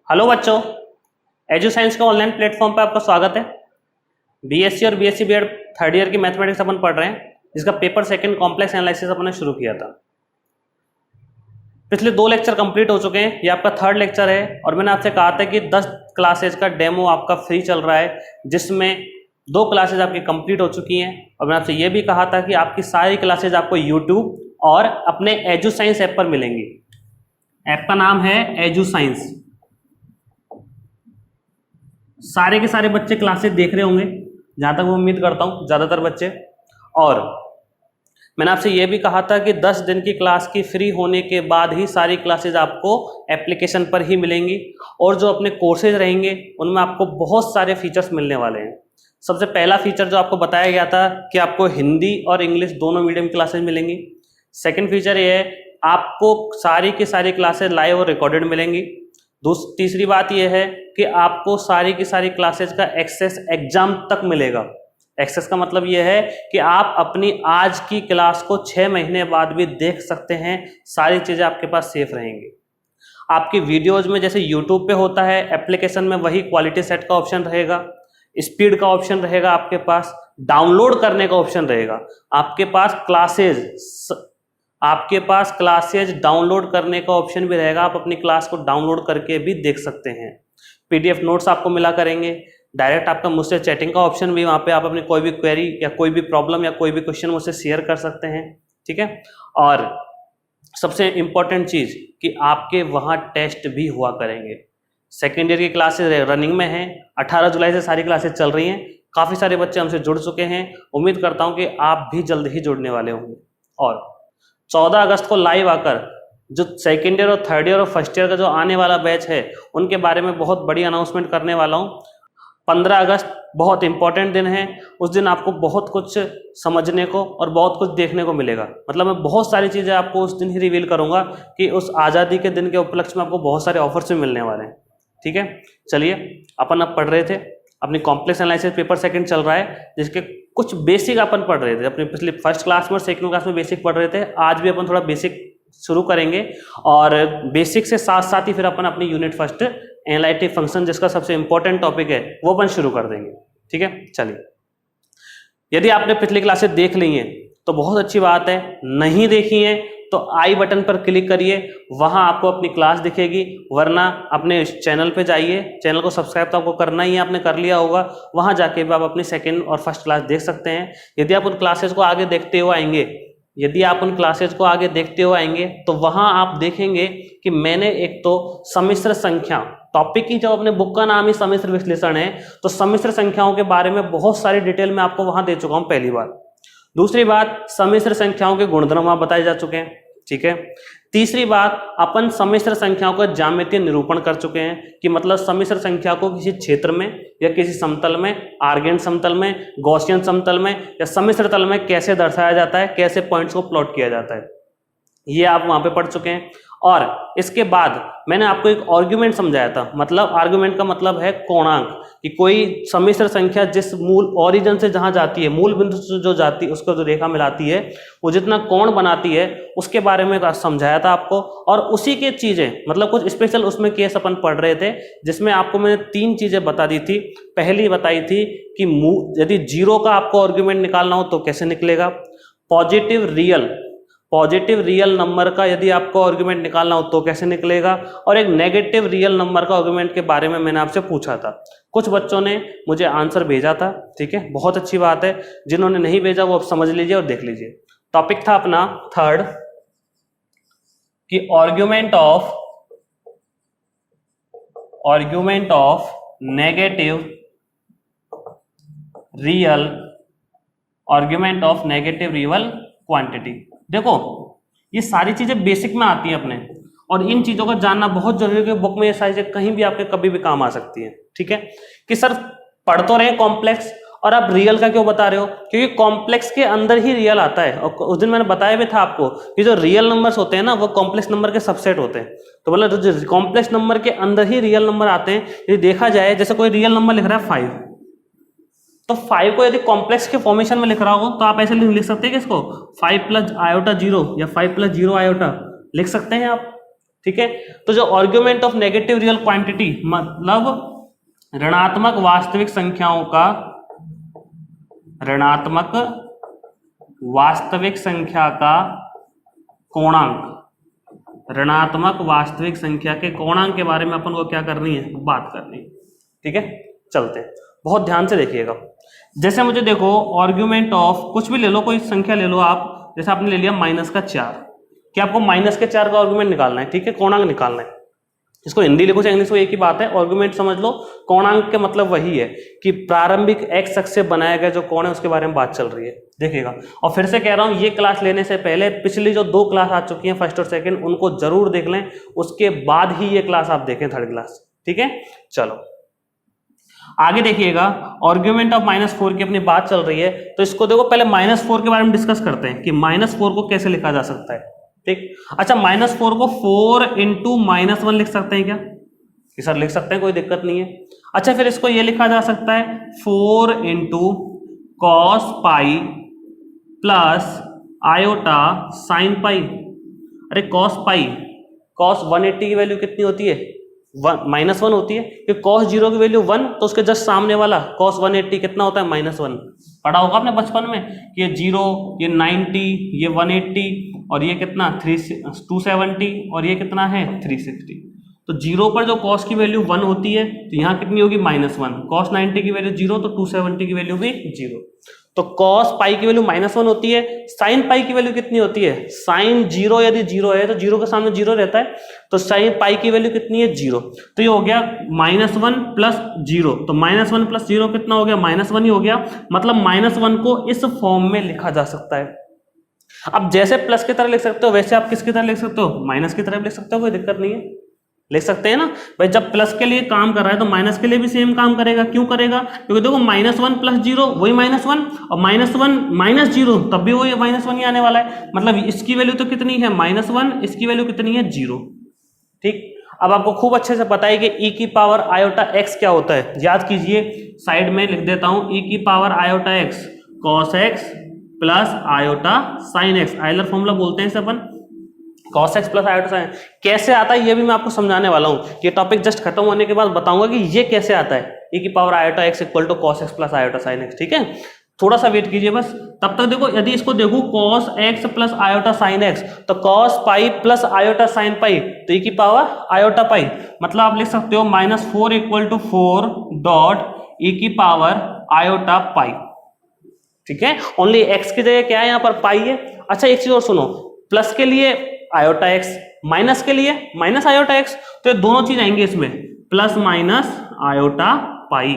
Hello बच्चों, edu science के online platform पर आपका स्वागत है। बीएससी और बीएससी बीएड थर्ड ईयर की मैथमेटिक्स अपन पढ़ रहे हैं, जिसका पेपर सेकंड कॉम्प्लेक्स एनालिसिस अपन ने शुरू किया था। पिछले 2 लेक्चर कंप्लीट हो चुके हैं, ये आपका थर्ड लेक्चर है और मैंने आपसे कहा था कि 10 क्लासेज का डेमो आपका फ्री चल रहा है, जिसमें 2 क्लासेज आपकी कंप्लीट हो चुकी हैं। और मैंने आपसे ये भी कहा था कि आपकी सारी क्लासेज आपको यूट्यूब और अपने एजू साइंस ऐप पर मिलेंगी। ऐप का नाम है एजू साइंस। सारे के सारे बच्चे क्लासेस देख रहे होंगे, जहां तक मैं उम्मीद करता हूं ज़्यादातर बच्चे। और मैंने आपसे यह भी कहा था कि 10 दिन की क्लास की फ्री होने के बाद ही सारी क्लासेस आपको एप्लीकेशन पर ही मिलेंगी, और जो अपने कोर्सेज रहेंगे उनमें आपको बहुत सारे फीचर्स मिलने वाले हैं। सबसे पहला फीचर जो आपको बताया गया था कि आपको हिंदी और इंग्लिश दोनों मीडियम क्लासेज मिलेंगी। सेकेंड फीचर ये है, आपको सारी की सारी क्लासेज लाइव और रिकॉर्डेड मिलेंगी। तीसरी बात यह है कि आपको सारी की सारी क्लासेज का एक्सेस एग्जाम तक मिलेगा। एक्सेस का मतलब यह है कि आप अपनी आज की क्लास को 6 महीने बाद भी देख सकते हैं, सारी चीज़ें आपके पास सेफ रहेंगी। आपकी वीडियोज में जैसे यूट्यूब पे होता है, एप्लीकेशन में वही क्वालिटी सेट का ऑप्शन रहेगा, स्पीड का ऑप्शन रहेगा, आपके पास डाउनलोड करने का ऑप्शन रहेगा, आपके पास क्लासेज डाउनलोड करने का ऑप्शन भी रहेगा। आप अपनी क्लास को डाउनलोड करके भी देख सकते हैं। पीडीएफ नोट्स आपको मिला करेंगे। डायरेक्ट आपका मुझसे चैटिंग का ऑप्शन भी, वहाँ पे आप अपनी कोई भी क्वेरी या कोई भी प्रॉब्लम या कोई भी क्वेश्चन मुझसे शेयर कर सकते हैं, ठीक है। और सबसे इम्पोर्टेंट चीज़ कि आपके वहाँ टेस्ट भी हुआ करेंगे। सेकेंड ईयर की क्लासेज रनिंग में हैं, 18 जुलाई से सारी क्लासेज चल रही हैं। काफ़ी सारे बच्चे हमसे जुड़ चुके हैं, उम्मीद करता हूँ कि आप भी जल्द ही जुड़ने वाले होंगे। और 14 अगस्त को लाइव आकर जो सेकेंड ईयर और थर्ड ईयर और फर्स्ट ईयर का जो आने वाला बैच है, उनके बारे में बहुत बड़ी अनाउंसमेंट करने वाला हूँ। 15 अगस्त बहुत इंपॉर्टेंट दिन है। उस दिन आपको बहुत कुछ समझने को और बहुत कुछ देखने को मिलेगा। मतलब मैं बहुत सारी चीज़ें आपको उस दिन ही रिवील करूँगा कि उस आज़ादी के दिन के उपलक्ष्य में आपको बहुत सारे ऑफर्स भी मिलने वाले हैं, ठीक है। चलिए, अपन अब पढ़ रहे थे, अपनी कॉम्प्लेक्स एनालिसिस पेपर सेकंड चल रहा है, जिसके कुछ बेसिक अपन पढ़ रहे थे। अपनी पिछली फर्स्ट क्लास में और सेकंड क्लास में बेसिक पढ़ रहे थे। आज भी अपन थोड़ा बेसिक शुरू करेंगे, और बेसिक से साथ साथ ही फिर अपन अपनी यूनिट फर्स्ट एनालिटिक फंक्शन, जिसका सबसे इंपॉर्टेंट टॉपिक है, वो अपन शुरू कर देंगे, ठीक है। चलिए, यदि आपने पिछली क्लासेस देख ली हैं तो बहुत अच्छी बात है, नहीं देखी है तो आई बटन पर क्लिक करिए, वहां आपको अपनी क्लास दिखेगी। वरना अपने चैनल पे जाइए, चैनल को सब्सक्राइब तो आपको करना ही है, आपने कर लिया होगा। वहां जाके भी आप अपनी सेकंड और फर्स्ट क्लास देख सकते हैं। यदि आप उन क्लासेस को आगे देखते हुए आएंगे तो वहां आप देखेंगे कि मैंने एक तो सम्मिश्र संख्या टॉपिक की, जब अपने बुक का नाम ही सम्मिश्र विश्लेषण है, तो सम्मिश्र संख्याओं के बारे में बहुत सारी डिटेल में आपको वहां दे चुका हूं, पहली बार। दूसरी बात, सम्मिश्र संख्याओं के गुणधर्म वहां बताए जा चुके हैं, ठीक है। तीसरी बात, अपन सम्मिश्र संख्याओं का ज्यामितीय निरूपण कर चुके हैं कि मतलब सम्मिश्र संख्या को किसी क्षेत्र में या किसी समतल में, आर्गेंट समतल में, गॉसियन समतल में या सम्मिश्र तल में कैसे दर्शाया जाता है, कैसे पॉइंट्स को प्लॉट किया जाता है, ये आप वहां पे पढ़ चुके हैं। और इसके बाद मैंने आपको एक आर्गुमेंट समझाया था। मतलब आर्गुमेंट का मतलब है कोणांक, कि कोई सम्मिश्र संख्या जिस मूल ओरिजिन से जहां जाती है, मूल बिंदु से जो जाती है, उसको जो रेखा मिलाती है, वो जितना कोण बनाती है, उसके बारे में समझाया था आपको। और उसी के चीजें, मतलब कुछ स्पेशल उसमें केस अपन पढ़ रहे थे, जिसमें आपको मैंने 3 चीजें बता दी थी। पहली बताई थी कि यदि 0 का आपको आर्गुमेंट निकालना हो तो कैसे निकलेगा, पॉजिटिव रियल नंबर का यदि आपको आर्गुमेंट निकालना हो तो कैसे निकलेगा, और एक नेगेटिव रियल नंबर का आर्गुमेंट के बारे में मैंने आपसे पूछा था। कुछ बच्चों ने मुझे आंसर भेजा था, ठीक है, बहुत अच्छी बात है। जिन्होंने नहीं भेजा वो अब समझ लीजिए और देख लीजिए। टॉपिक था अपना थर्ड कि argument of negative real quantity. देखो, ये सारी चीजें बेसिक में आती हैं अपने, और इन चीजों को जानना बहुत जरूरी है कि बुक में ये सारी चीजें कहीं भी आपके कभी भी काम आ सकती हैं, ठीक है। कि सर पढ़ तो रहे कॉम्प्लेक्स, और आप रियल का क्यों बता रहे हो, क्योंकि कॉम्प्लेक्स के अंदर ही रियल आता है। और उस दिन मैंने बताया भी था आपको कि जो रियल नंबर्स होते हैं ना, वो कॉम्प्लेक्स नंबर के सबसेट होते हैं। तो मतलब जो कॉम्प्लेक्स नंबर के अंदर ही रियल नंबर आते हैं। यदि देखा जाए, जैसे कोई रियल नंबर लिख रहा है 5, तो 5 को यदि कॉम्प्लेक्स के फॉर्मेशन में लिख रहा हो तो आप ऐसे लिख सकते हैं कि इसको 5 + i0 या 5 + 0 i लिख सकते हैं आप। ठीक है। तो जो argument of negative real quantity मतलब ऋणात्मक वास्तविक संख्याओं का, ऋणात्मक वास्तविक संख्या का कोणांक, ऋणात्मक वास्तविक संख्या के कोणांक के बारे में अपन को क्या करनी है, बात करनी है। ठीक है, चलते हैं, बहुत ध्यान से देखिएगा। जैसे मुझे देखो आर्ग्यूमेंट ऑफ कुछ भी ले लो, कोई संख्या ले लो आप, जैसे आपने ले लिया -4, कि आपको -4 का आर्ग्यूमेंट निकालना है। ठीक है, कोणांक निकालना है। इसको हिंदी लिखो चाहे इंग्लिश में एक ही बात है, आर्ग्यूमेंट समझ लो। कोणांक के मतलब वही है कि प्रारंभिक x अक्ष से बनाया गया जो कोण है उसके बारे में बात चल रही है, देखिएगा। और फिर से कह रहा हूं, ये क्लास लेने से पहले पिछली जो 2 क्लास आ चुकी हैं फर्स्ट और सेकंड, उनको जरूर देख लें, उसके बाद ही ये क्लास आप देखें, थर्ड क्लास। ठीक है, चलो आगे देखिएगा। आर्ग्यूमेंट ऑफ -4 की अपनी बात चल रही है, तो इसको देखो पहले -4 के बारे में डिस्कस करते हैं कि -4 को कैसे लिखा जा सकता है। ठीक, अच्छा -4 को 4 × -1 लिख सकते हैं क्या? कि सर लिख सकते हैं, कोई दिक्कत नहीं है। अच्छा फिर इसको ये लिखा जा सकता है 4 × cos pi plus iota sine pi. अरे cos पाई, cos 180 की वैल्यू कितनी होती है? -1 होती है, कि cos 0 की वैल्यू 1, तो उसके जस्ट सामने वाला cos 180 कितना होता है? -1। पढ़ा होगा आपने बचपन में कि ये 0, ये 90, ये 180 और ये कितना 270 और ये कितना है 360। तो 0 पर जो cos की वैल्यू 1 होती है तो यहाँ कितनी होगी? -1। cos 90 की वैल्यू 0 तो 270 की वैल्यू भी 0। तो cos पाई की वैल्यू -1 होती है। साइन पाई की वैल्यू कितनी होती है? साइन 0 यदि 0 है तो 0 के सामने 0 रहता है, तो साइन पाई की वैल्यू कितनी है? 0। तो ये हो गया -1 प्लस 0, तो -1 प्लस 0 कितना हो गया? -1 ही हो गया। मतलब -1 को इस फॉर्म में लिखा जा सकता है। अब जैसे प्लस की तरह लिख सकते हो वैसे आप किसकी तरह लिख सकते हो? माइनस की तरह लिख सकते हो, कोई दिक्कत नहीं है, लिख सकते हैं ना भाई। जब प्लस के लिए काम कर रहा है तो माइनस के लिए भी सेम काम करेगा। क्यों करेगा? क्योंकि देखो -1 प्लस 0 वही -1, और -1 -0 तब भी वही -1 ही आने वाला है। मतलब इसकी वैल्यू तो कितनी है? -1, इसकी वैल्यू कितनी है? 0। ठीक, अब आपको खूब अच्छे से पता है कि e की पावर आयोटा x क्या होता है। याद कीजिए, साइड में लिख देता हूं, e की power iota x cos x plus iota sine x, Euler formula बोलते हैं इसे अपन, cos x plus iota sign. कैसे आता है ये भी मैं आपको समझाने वाला हूं। ये टॉपिक जस्ट खत्म होने के बाद बताऊंगा कि ये कैसे आता है, e की power iota x equal to cos x plus iota sine x। ठीक है, थोड़ा सा वेट कीजिए बस। तब तक देखो, यदि इसको देखो cos x plus iota sine x, तो cos pi plus iota sine pi, तो e की पावर आयोटा पाई। मतलब आप लिख सकते हो -4 = 4 डॉट e की पावर आयोटा पाई। ठीक है, ओनली x की जगह क्या है? यहाँ पर पाई है। अच्छा एक चीज और सुनो, प्लस के लिए आयोटा x, माइनस के लिए माइनस आयोटा x, तो ये दोनों चीज आएंगे इसमें, प्लस माइनस आयोटा पाई।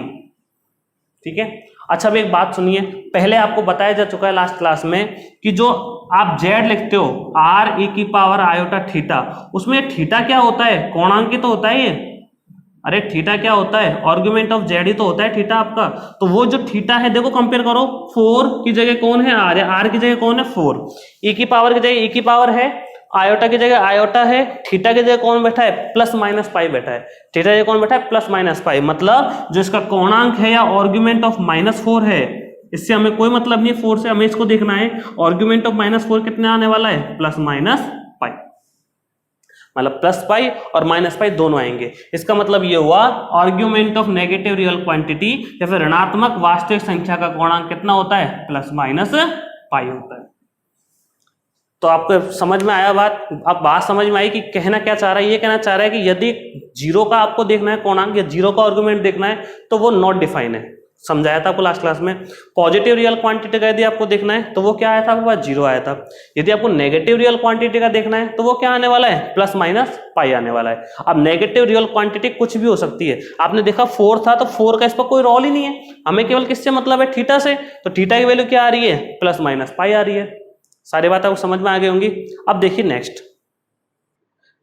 ठीक है, अच्छा अब एक बात सुनिए, पहले आपको बताया जा चुका है लास्ट क्लास में कि जो आप z लिखते हो r e की पावर आयोटा थीटा, उसमें थीटा क्या होता है? कोणांक ही तो होता है ये। अरे थीटा क्या होता है? आर्गुमेंट ऑफ जेड ही तो होता है थीटा आपका। तो वो जो थीटा है देखो कंपेयर करो, 4 की जगह कौन है? आर है, आर की जगह कौन है? 4। ई की पावर की जगह ई की पावर है, आयोटा की जगह आयोटा है, थीटा की जगह कौन बैठा है? प्लस माइनस पाई बैठा है। थीटा की जगह कौन बैठा है? Plus minus pi. मतलब जो इसका कोणांक है या आर्गुमेंट ऑफ -4 है, इससे हमें कोई मतलब नहीं है 4 से, हमें इसको देखना है आर्गुमेंट ऑफ -4 कितने आने वाला है? Plus minus pi. मतलब प्लस पाई और माइनस पाई दोनों आएंगे। इसका मतलब ये हुआ argument of negative real quantity या फिर ऋणात्मक वास्तविक संख्या का कोणांक कितना होता है? प्लस माइनस पाई होता है। तो आपको समझ में आया बात? अब बात समझ में आई कि कहना क्या चाह रहा है? ये कहना चाह रहा है कि यदि 0 का आपको देखना है कोणांक या 0 का आर्गुमेंट देखना है तो वो नॉट डिफाइन है। समझाया था आपको लास्ट क्लास में। पॉजिटिव रियल क्वांटिटी का यदि आपको देखना है तो वो क्या आया था आपके पास? 0 आया था। यदि आपको नेगेटिव रियल क्वांटिटी का देखना है तो वो क्या आने वाला है? प्लस माइनस पाई आने वाला है। अब नेगेटिव रियल क्वांटिटी कुछ भी हो सकती है। आपने देखा 4 था तो 4 का इस पर कोई रोल ही नहीं है, हमें केवल किससे मतलब है? थीटा से। तो थीटा की वैल्यू क्या आ रही है? प्लस माइनस पाई आ रही है। सारी बात आपको समझ में आ गई होंगी। अब देखिए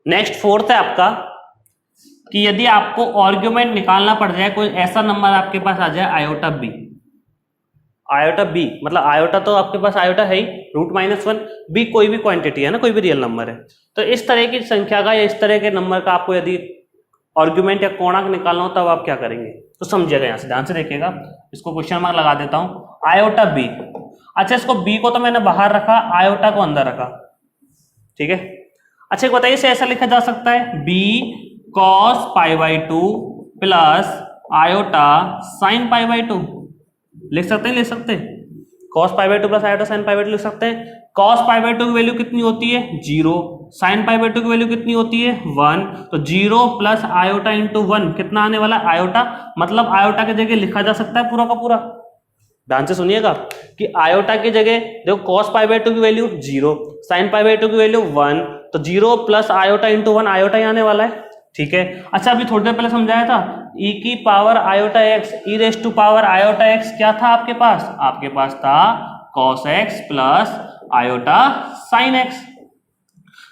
नेक्स्ट फोर्थ है आपका कि यदि आपको आर्ग्यूमेंट निकालना पड़ जाए, कोई ऐसा नंबर आपके पास आ जाए आयोटा बी। आयोटा बी मतलब आयोटा तो आपके पास आयोटा है ही, √-1, बी कोई भी क्वांटिटी है ना, कोई भी रियल नंबर है। तो इस तरह की संख्या का या इस तरह के नंबर का आपको यदि आर्ग्यूमेंट या कोणांक निकालना हो तब आप क्या करेंगे? तो समझिएगा, यहां से ध्यान से देखिएगा। इसको क्वेश्चन मार्क लगा देता हूं। आयोटा बी, अच्छा इसको बी को तो मैंने बाहर रखा, आयोटा को अंदर रखा। ठीक है, अच्छा एक बताइए, इसे ऐसा लिखा जा सकता है b cos π/2 plus iota sin π/2, लिख सकते हैं, लिख सकते हैं, cos π/2 प्लस आयोटा sin π/2 लिख सकते हैं। cos π/2 की वैल्यू कितनी होती है 0, sin π/2 की वैल्यू कितनी होती है 1, तो 0 प्लस आयोटा इंटू 1 कितना आने वाला है आयोटा, मतलब आयोटा की जगह लिखा जा सकता है पूरा का पूरा। ध्यान से सुनिएगा कि आयोटा की जगह देखो cos π/2 की वैल्यू 0, sin π/2 की वैल्यू 1, तो 0 प्लस आयोटा इंटू 1 आयोटा ही आने वाला है। ठीक है, अच्छा अभी थोड़ी देर पहले समझाया था e की power iota x, e raise to power iota x क्या था आपके पास था cos x plus iota sin x।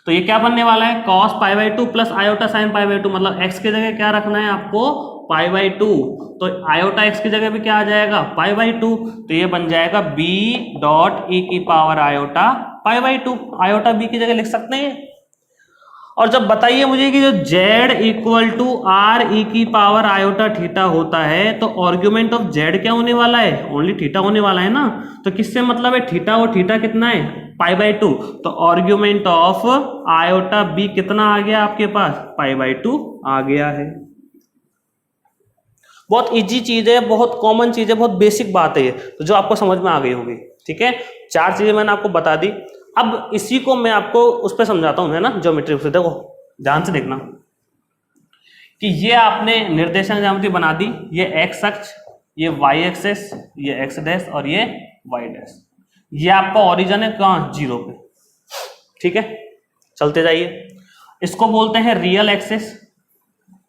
तो ये क्या बनने वाला है cos π/2 प्लस आयोटा sin π/2, मतलब x की जगह क्या रखना है आपको π/2, तो आयोटा x की जगह भी क्या आ जाएगा π/2, तो ये बन जाएगा b डॉट e की पावर आयोटा π/2, आयोटा b की जगह लिख सकते हैं। और जब बताइए मुझे कि जो z equal to r e की पावर आयोटा थीटा होता है, तो आर्ग्यूमेंट ऑफ z क्या होने वाला है, ओनली थीटा होने वाला है ना, तो किससे मतलब है थीटा, और थीटा कितना है π/2, तो आर्ग्यूमेंट ऑफ आयोटा b कितना आ गया आपके पास π/2 आ गया है। बहुत इजी चीज है, बहुत कॉमन चीज है, बहुत बेसिक बात है ये, तो जो आपको समझ में आ गई होगी। ठीक है, 4 चीजें मैंने आपको बता दी। अब इसी को मैं आपको उस पर समझाता हूं, है ना, ज्योमेट्री से। देखो ध्यान से देखना कि ये आपने निर्देशांक ज्यामिति बना दी, ये एक्स अक्ष, ये वाई एक्सेस, ये एक्स डैश और ये वाई डैश, ये आपका ओरिजिन है कहाँ 0 पे। ठीक है, चलते जाइए। इसको बोलते हैं रियल एक्सेस,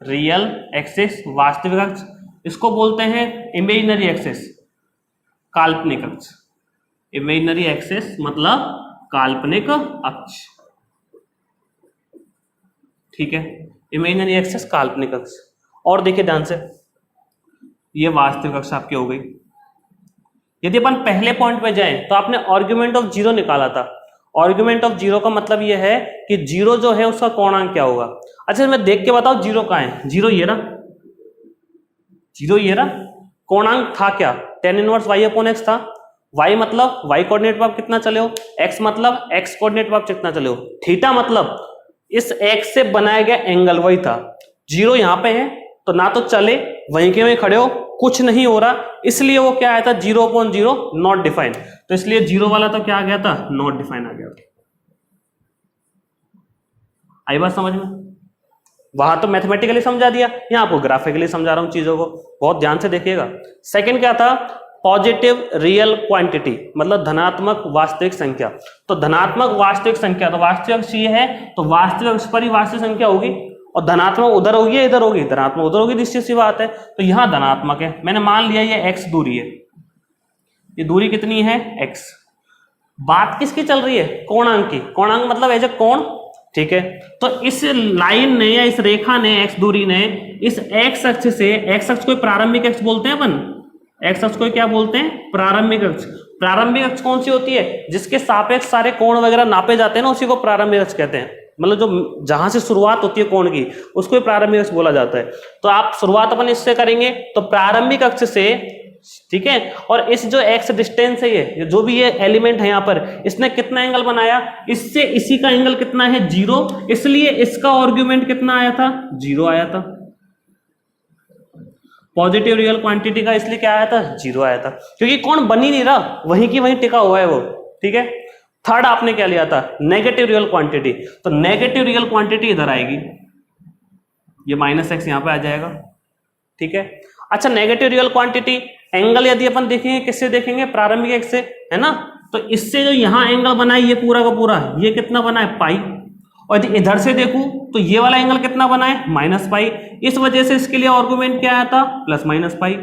रियल एक्सेस वास्तविक अक्ष, इसको बोलते हैं इमेजिनरी एक्सेस काल्पनिक अक्ष, इमेजिनरी एक्सेस मतलब काल्पनिक अक्ष। ठीक है, इमेजिनरी एक्सेस काल्पनिक अक्ष। और देखिए ध्यान से, ये वास्तविक अक्ष आपकी हो गई। यदि अपन पहले पॉइंट पे जाएं तो आपने आर्ग्यूमेंट ऑफ 0 निकाला था। आर्ग्यूमेंट ऑफ 0 का मतलब ये है कि 0 जो है उसका कोणांक क्या होगा। अच्छा मैं देख के बताओ 0 कहाँ है, 0 ये रहा, 0 ये रहा। कोणांक था क्या, tan इनवर्स y/x था। y मतलब y कोऑर्डिनेट पर आप कितना चले हो, x मतलब x कोऑर्डिनेट पर आप कितना चले हो, थीटा मतलब इस x से बनाया गया एंगल वही था। 0 यहां पे है तो ना तो चले, वहीं के वहीं खड़े हो, कुछ नहीं हो रहा, इसलिए वो क्या आया था 0/0 नॉट डिफाइन, तो इसलिए 0 वाला तो क्या आ गया था नॉट डिफाइन आ गया। आई बात समझ में, वहां तो मैथमेटिकली समझा दिया, यहां आपको ग्राफिकली समझा रहा हूं चीजों को, बहुत ध्यान से देखिएगा। सेकंड क्या था, पॉजिटिव रियल क्वांटिटी मतलब धनात्मक वास्तविक संख्या। तो धनात्मक वास्तविक संख्या, तो वास्तविक अक्ष ये है तो वास्तविक अक्ष पर ही वास्तविक संख्या होगी, और धनात्मक उधर होगी या इधर होगी, धनात्मक उधर होगी, निश्चित सी बात है। तो यहां धनात्मक है, मैंने मान लिया ये x दूरी है, ये दूरी कितनी है x। बात किसकी चल रही है, कोणांक की, कोणांक मतलब एज ए कोण। ठीक है, तो इस लाइन ने या इस रेखा ने, x दूरी ने इस x अक्ष से, x अक्ष को प्रारंभिक अक्ष बोलते हैं अपन, x अक्ष को क्या बोलते हैं प्रारंभिक अक्ष। प्रारंभिक अक्ष कौन सी होती है, जिसके सापेक्ष सारे कोण वगैरह नापे जाते हैं ना, उसी को प्रारंभिक अक्ष कहते हैं। मतलब जो जहां से शुरुआत होती है कोण की, उसको ही प्रारंभिक अक्ष बोला जाता है। तो आप शुरुआत अपन इससे करेंगे, तो प्रारंभिक अक्ष से, ठीक है, और इस जो x डिस्टेंस है, ये जो भी ये एलिमेंट है यहाँ पर, इसने कितना एंगल बनाया, इससे इसी का एंगल कितना है 0, इसलिए इसका आर्ग्यूमेंट कितना आया था 0 आया था। पॉजिटिव रियल क्वांटिटी का इसलिए क्या आया था 0 आया था, क्योंकि कौन बन ही नहीं रहा, वहीं की वहीं टिका हुआ है वो। ठीक है, थर्ड आपने क्या लिया था नेगेटिव रियल क्वांटिटी, तो नेगेटिव रियल क्वांटिटी इधर आएगी, ये -x यहां पे आ जाएगा। ठीक है, अच्छा नेगेटिव रियल क्वांटिटी एंगल यदि अपन देखेंगे किससे देखेंगे, प्रारंभिक एक्स से, है ना, तो इससे जो यहां एंगल बना है ये पूरा का पूरा, ये कितना बना है पाई, और यदि इधर से देखूं तो ये वाला एंगल कितना बना है -पाई, इस वजह से इसके लिए आर्गुमेंट क्या आया था +-पाई,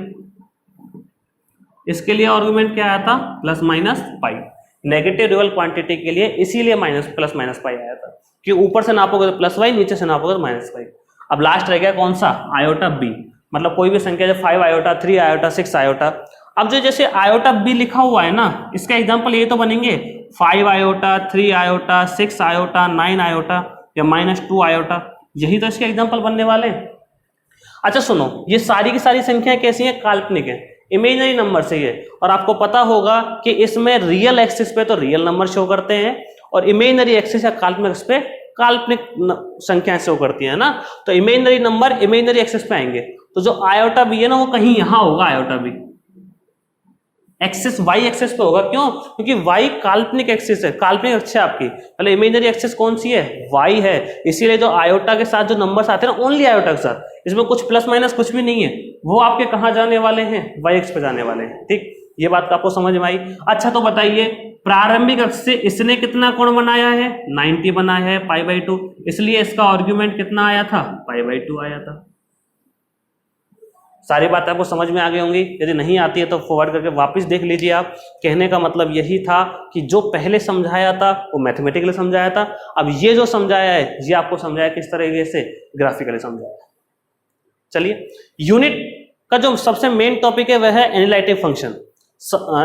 इसके लिए आर्गुमेंट क्या आया था +-पाई, नेगेटिव रियल क्वांटिटी के लिए इसीलिए +-पाई आया था, कि ऊपर से नापोगे तो +y, नीचे से नापोगे तो -पाई। अब लास्ट रह गया कौन सा, आयोटा b, मतलब कोई भी संख्या जो 5 आयोटा, 3 आयोटा, 6 आयोटा। अब जो जैसे आयोटा b लिखा हुआ है ना, इसका एग्जांपल ये तो बनेंगे 5 आयोटा, 3 आयोटा, 6 आयोटा, 9 आयोटा या -2 आयोटा, यही तो इसके एग्जांपल बनने वाले हैं। अच्छा सुनो, ये सारी की सारी संख्याएं कैसी हैं, काल्पनिक है, इमेजिनरी नंबर से है, और आपको पता होगा कि इसमें रियल एक्सिस पे तो रियल नंबर शो करते हैं और इमेजिनरी एक्सिस या काल्पनिक एक्सिस पे काल्पनिक संख्या शो करती है ना, तो इमेजिनरी नंबर इमेजिनरी एक्सिस पे आएंगे। तो जो आयोटा बी है ना वो कहीं यहां होगा, iota b axis y axis पे होगा। क्यों? क्योंकि वाई काल्पनिक एक्सिस है, काल्पनिक अक्ष है आपकी। पहले इमेजिनरी एक्सिस कौन सी है? वाई है। इसीलिए जो आयोटा के साथ जो नंबर्स आते हैं ना, ओनली आयोटा के साथ, इसमें कुछ प्लस माइनस कुछ भी नहीं है, वो आपके कहां जाने वाले हैं? वाई एक्स पे जाने वाले हैं। ठीक, ये बात आपको समझ में आई? अच्छा तो बताइए, प्रारंभिक अक्ष से इसने कितना कोण बनाया है? 90 बनाया है, π/2, इसलिए इसका आर्ग्यूमेंट कितना आया था? π/2 आया था। सारी बातें आपको समझ में आ गई होंगी। यदि नहीं आती है तो फॉरवर्ड करके वापस देख लीजिए आप। कहने का मतलब यही था कि जो पहले समझाया था वो मैथमेटिकली समझाया था, अब ये जो समझाया है ये आपको समझाया किस तरीके से? ग्राफिकली समझाया। चलिए, यूनिट का जो सबसे मेन टॉपिक है वह है एनालिटिक फंक्शन।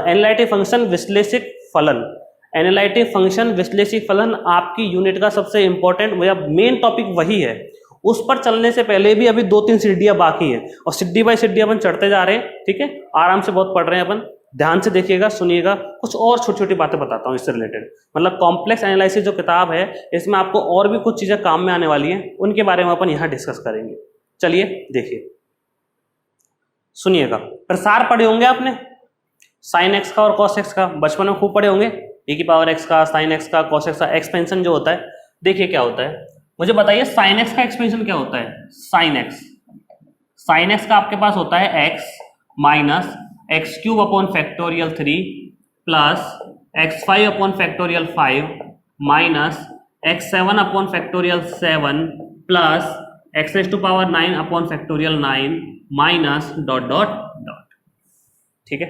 एनालिटिक फंक्शन विश्लेषिक फलन, एनालिटिक फंक्शन विश्लेषिक फलन आपकी यूनिट का सबसे इंपॉर्टेंट या मेन टॉपिक वही है। उस पर चलने से पहले भी अभी 2-3 सीढ़ियां बाकी हैं और सीढ़ी बाय सीढ़ी अपन चढ़ते जा रहे हैं। ठीक है, आराम से बहुत पढ़ रहे हैं अपन, ध्यान से देखिएगा, सुनिएगा। कुछ और छोटी छोटी बातें बताता हूँ इससे रिलेटेड, मतलब कॉम्प्लेक्स एनालिसिस जो किताब है इसमें आपको और भी कुछ चीजें काम में आने वाली हैं, उनके बारे में अपन यहाँ डिस्कस करेंगे। चलिए देखिए, सुनिएगा। प्रसार पढ़े होंगे आपने साइन एक्स का और कॉस एक्स का, बचपन में खूब पढ़े होंगे। e⁻x का, साइन एक्स का, कॉस एक्स का एक्सपेंशन जो होता है, देखिए क्या होता है। मुझे बताइए साइन एक्स का एक्सपेंशन क्या होता है? साइन एक्स का आपके पास होता है x minus x³ upon factorial 3 plus x5 upon factorial 5 minus x7 upon factorial 7 plus x⁹ upon factorial 9 minus ... ठीक है,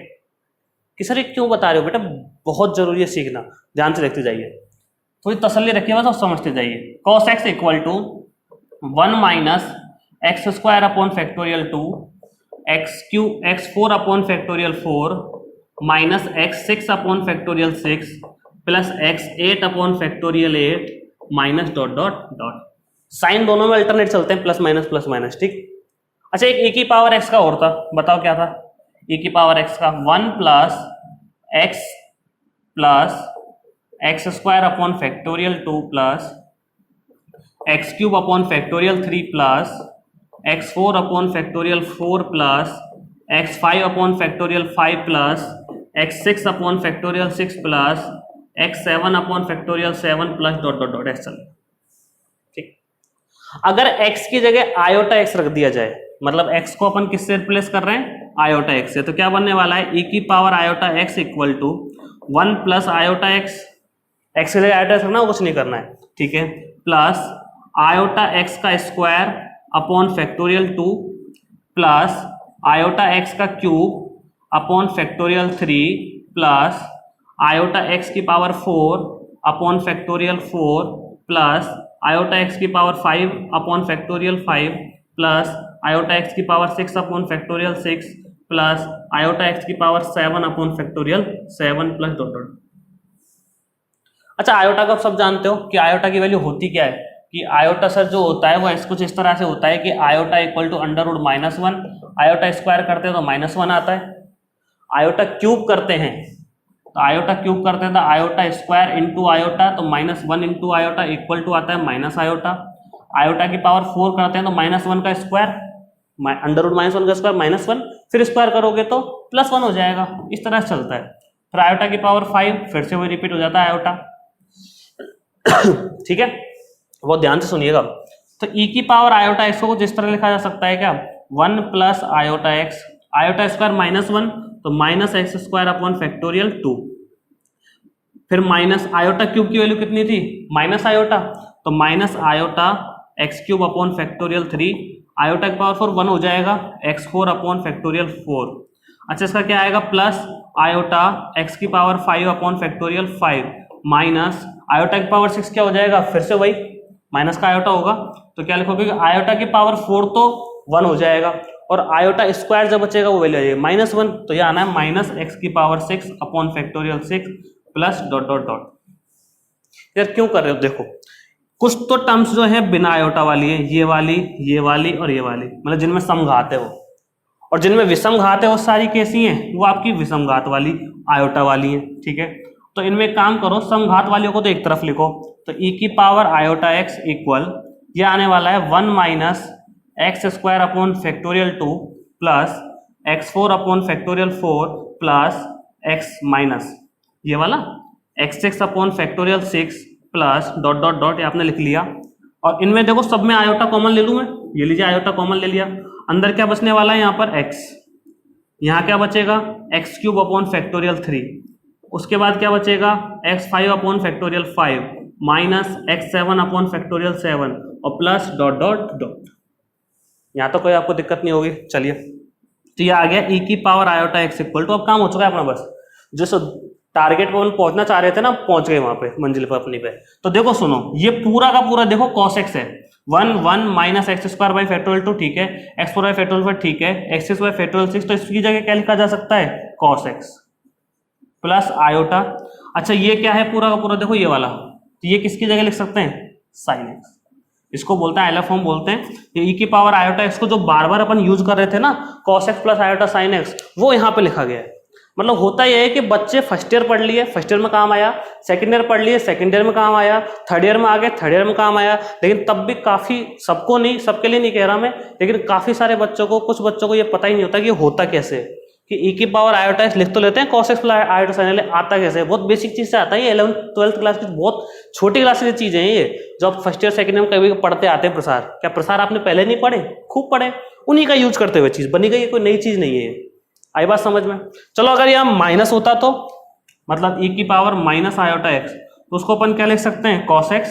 कि सर ये क्यों बता रहे हो बेटा? बहुत जरूरी है सीखना, ध्यान से देखते जाइए, थोड़ी तसल्ली रखिए बस और समझते जाइए। cos x equal to 1 minus x² upon factorial 2 x4 upon factorial 4 minus x6 upon factorial 6 plus x8 upon factorial 8 minus ... sine दोनों में अल्टरनेट चलते हैं, प्लस माइनस। ठीक, अच्छा एक e⁻x का और था, बताओ क्या था? e⁻x का 1 plus x² upon factorial 2 plus x³ upon factorial 3 plus x4 upon factorial 4 plus x5 upon factorial 5 plus x6 upon factorial 6 plus x7 upon factorial 7 plus ... ऐसा। ठीक, अगर x की जगह आयोटा x रख दिया जाए, मतलब x को अपन किससे रिप्लेस कर रहे हैं? आयोटा x से, तो क्या बनने वाला है? e⁻x equal to 1 plus iota x, x की जगह आयोटा x रखना, कुछ नहीं करना है। ठीक है, प्लस आयोटा x का square upon factorial 2 plus iota x का cube upon factorial 3 plus iota x की power 4 upon factorial 4 plus iota x की power 5 upon factorial 5 plus iota x की power 6 upon factorial 6 plus iota x की power 7 upon factorial 7 plus ... अच्छा, iota को आप सब जानते हो कि आयोटा की वैल्यू होती क्या है, कि आयोटा सर जो होता है वो कुछ इस तरह से होता है कि iota equal to √-1, iota square करते हैं तो -1 आता है, आयोटा क्यूब करते हैं तो आयोटा क्यूब करते हैं तो आयोटा स्क्वायर इंटू आयोटा, तो -1 इंटू आयोटा इक्वल टू आता है माइनस आयोटा, आयोटा की पावर 4 करते हैं तो -1 का स्क्वायर, √-1 का स्क्वायर -1, फिर स्क्वायर करोगे तो +1 हो जाएगा। इस तरह से चलता है। फिर आयोटा की पावर 5, फिर से वही रिपीट हो जाता है आयोटा। ठीक है, बहुत ध्यान से सुनिएगा। तो e⁻आयोटा x को जिस तरह लिखा जा सकता है क्या? 1 plus iota x, iota square -1 तो -x² अपॉन फैक्टोरियल 2, फिर माइनस आयोटा क्यूब की वैल्यू कितनी थी? माइनस आयोटा, तो minus iota x³ upon factorial 3, iota की पावर 4 1 हो जाएगा, x4 अपॉन फैक्टोरियल 4। अच्छा, इसका क्या आएगा? प्लस आयोटा x की power 5 upon factorial 5 minus iota की पावर 6 क्या हो जाएगा? फिर से वही माइनस का आयोटा होगा, तो क्या लिखोगे? आयोटा की पावर 4 तो 1 हो जाएगा और आयोटा स्क्वायर जब बचेगा वो वैल्यू आ जाएगी -1, तो ये आना है माइनस x की पावर 6 अपॉन फैक्टोरियल 6 प्लस ... यार क्यों कर रहे हो? देखो कुछ तो टर्म्स जो है बिना आयोटा वाली है, ये वाली और ये वाली, मतलब जिनमें समघात है वो, और जिनमें विषम घात है वो सारी कैसी हैं? वो आपकी विषम घात वाली आयोटा वाली है। ठीक है, तो तो इनमें एक काम करो, समघात वालियों को तो एक तरफ लिखो, तो e की पावर आयोटा x इक्वल ये आने वाला है 1 minus x square upon factorial 2 plus x4 upon factorial 4 plus x minus ये वाला x6 upon factorial 6 plus dot dot dot, ये आपने लिख लिया। और इनमें देखो सब में आयोटा कॉमन ले लूं मैं, ये लीजिए आयोटा कॉमन ले लिया, अंदर क्या बचने वाला है यहाँ पर x, यहाँ क्या बचेगा एक्स क्यूब अपॉन फैक्टोरियल 3, उसके बाद क्या बचेगा x5 upon factorial 5 minus x7 upon factorial 7 और प्लस डॉट डॉट डॉट। यहाँ तो कोई आपको दिक्कत नहीं होगी। चलिए, तो ये आ गया e की power iota x equal to, अब काम हो चुका है अपना, बस जो टारगेट पर हम पहुंचना चाह रहे थे ना, पहुंच गए वहां पे मंजिल पर अपनी पे। तो देखो सुनो, ये पूरा का पूरा देखो cos x है 1 minus x square by factorial 2, ठीक है, x4 बाई फैक्टोरियल 4, ठीक है, x6 बाई फैक्टोरियल 6, तो इसकी जगह क्या लिखा जा सकता है cos x प्लस आयोटा। अच्छा ये क्या है पूरा का पूरा, देखो ये वाला, तो ये किसकी जगह लिख सकते हैं sin x, इसको बोलते हैं आइलर फॉर्म बोलते हैं। ये e की पावर आयोटा x को जो बार बार अपन यूज कर रहे थे ना cos x plus iota sin x, वो यहाँ पे लिखा गया है। मतलब होता यह है कि बच्चे फर्स्ट ईयर पढ़ लिए, फर्स्ट ईयर में काम आया, सेकंड ईयर पढ़ लिए, सेकंड ईयर में काम आया, थर्ड ईयर में आ गए, थर्ड ईयर में काम आया, लेकिन तब भी काफी, सबको नहीं, सबके लिए नहीं कह रहा मैं, लेकिन काफी सारे बच्चों को, कुछ बच्चों को ये पता ही नहीं होता कि होता कैसे है, कि e की पावर आयोटा x लिख तो लेते हैं, cos x plus iota sin x आता कैसे है, बहुत बेसिक चीज से आता है, ये 11th 12th क्लास की बहुत छोटी क्लास की चीजें हैं ये, जो आप फर्स्ट ईयर सेकंड ईयर में कभी पढ़ते आते हैं। प्रसार, क्या प्रसार आपने पहले नहीं पढ़े, खूब पढ़े, उन्हीं का यूज करते हुए चीज बनी गई है, कोई नई चीज नहीं है ये। आई बात समझ में? चलो अगर यहाँ माइनस होता तो मतलब e की पावर माइनस आयोटा x, तो उसको अपन क्या लिख सकते हैं cos x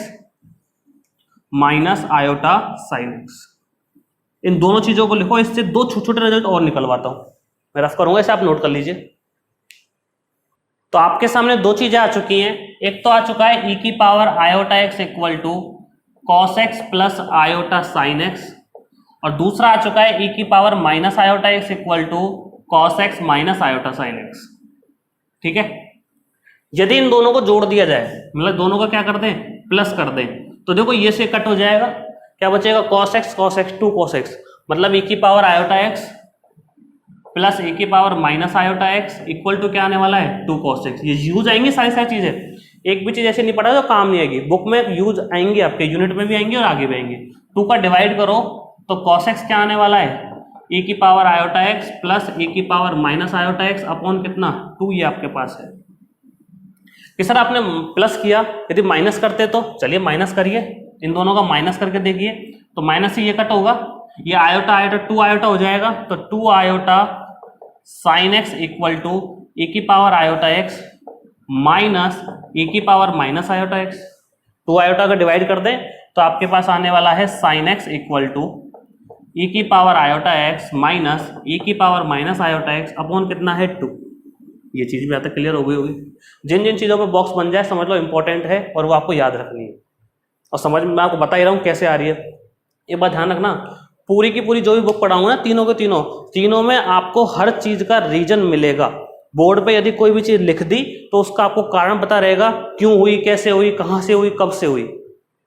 minus iota sin x। इन दोनों चीजों को लिखो, इससे दो छोटे छोटे रिजल्ट और निकलवाता हूं, मैं रफ करूंगा, इसे आप नोट कर लीजिए। तो आपके सामने दो चीजें आ चुकी हैं, एक तो आ चुका है e की power iota x equal to cos x plus iota sin x, और दूसरा आ चुका है e की power minus iota x equal to cos x minus iota sin x। ठीक है, यदि इन दोनों को जोड़ दिया जाए, मतलब दोनों का क्या कर दें प्लस कर दें, तो देखो ये से कट हो जाएगा, क्या बचेगा cos x 2 cos x, मतलब e की power iota x plus e की power minus iota x equal to क्या आने वाला है 2 cos x। ये यूज आएंगी सारी सारी चीजें, एक भी चीज ऐसे नहीं पढ़ा जो काम नहीं आएगी, बुक में यूज आएंगे, आपके यूनिट में भी आएंगे और आगे भी आएंगे। 2 का डिवाइड करो तो cos x क्या आने वाला है e की power iota x plus e की power minus iota x upon कितना 2, ये आपके पास है। कि सर आपने प्लस किया, यदि माइनस करते तो चलिए माइनस करिए, इन दोनों का माइनस करके देखिए, तो माइनस से ये कट होगा, ये आयोटा आयोटा 2 आयोटा हो जाएगा, तो 2 iota sine x equal to e की power iota x minus e की power minus iota x। 2 iota का डिवाइड कर दें तो आपके पास आने वाला है sine x equal to e की power iota x minus e की power minus iota x upon कितना है 2। ये चीज भी आता क्लियर हो गई होगी। जिन जिन चीजों पे बॉक्स बन जाए समझ लो इंपॉर्टेंट है और वो आपको याद रखनी है, और समझ में मैं आपको बता ही रहा हूँ कैसे आ रही है। एक बात ध्यान रखना, पूरी की पूरी जो भी बुक पढ़ाऊंगा ना, तीनों के तीनों में आपको हर चीज का रीजन मिलेगा। बोर्ड पे यदि कोई भी चीज लिख दी तो उसका आपको कारण पता रहेगा, क्यों हुई, कैसे हुई, कहाँ से हुई, कब से हुई,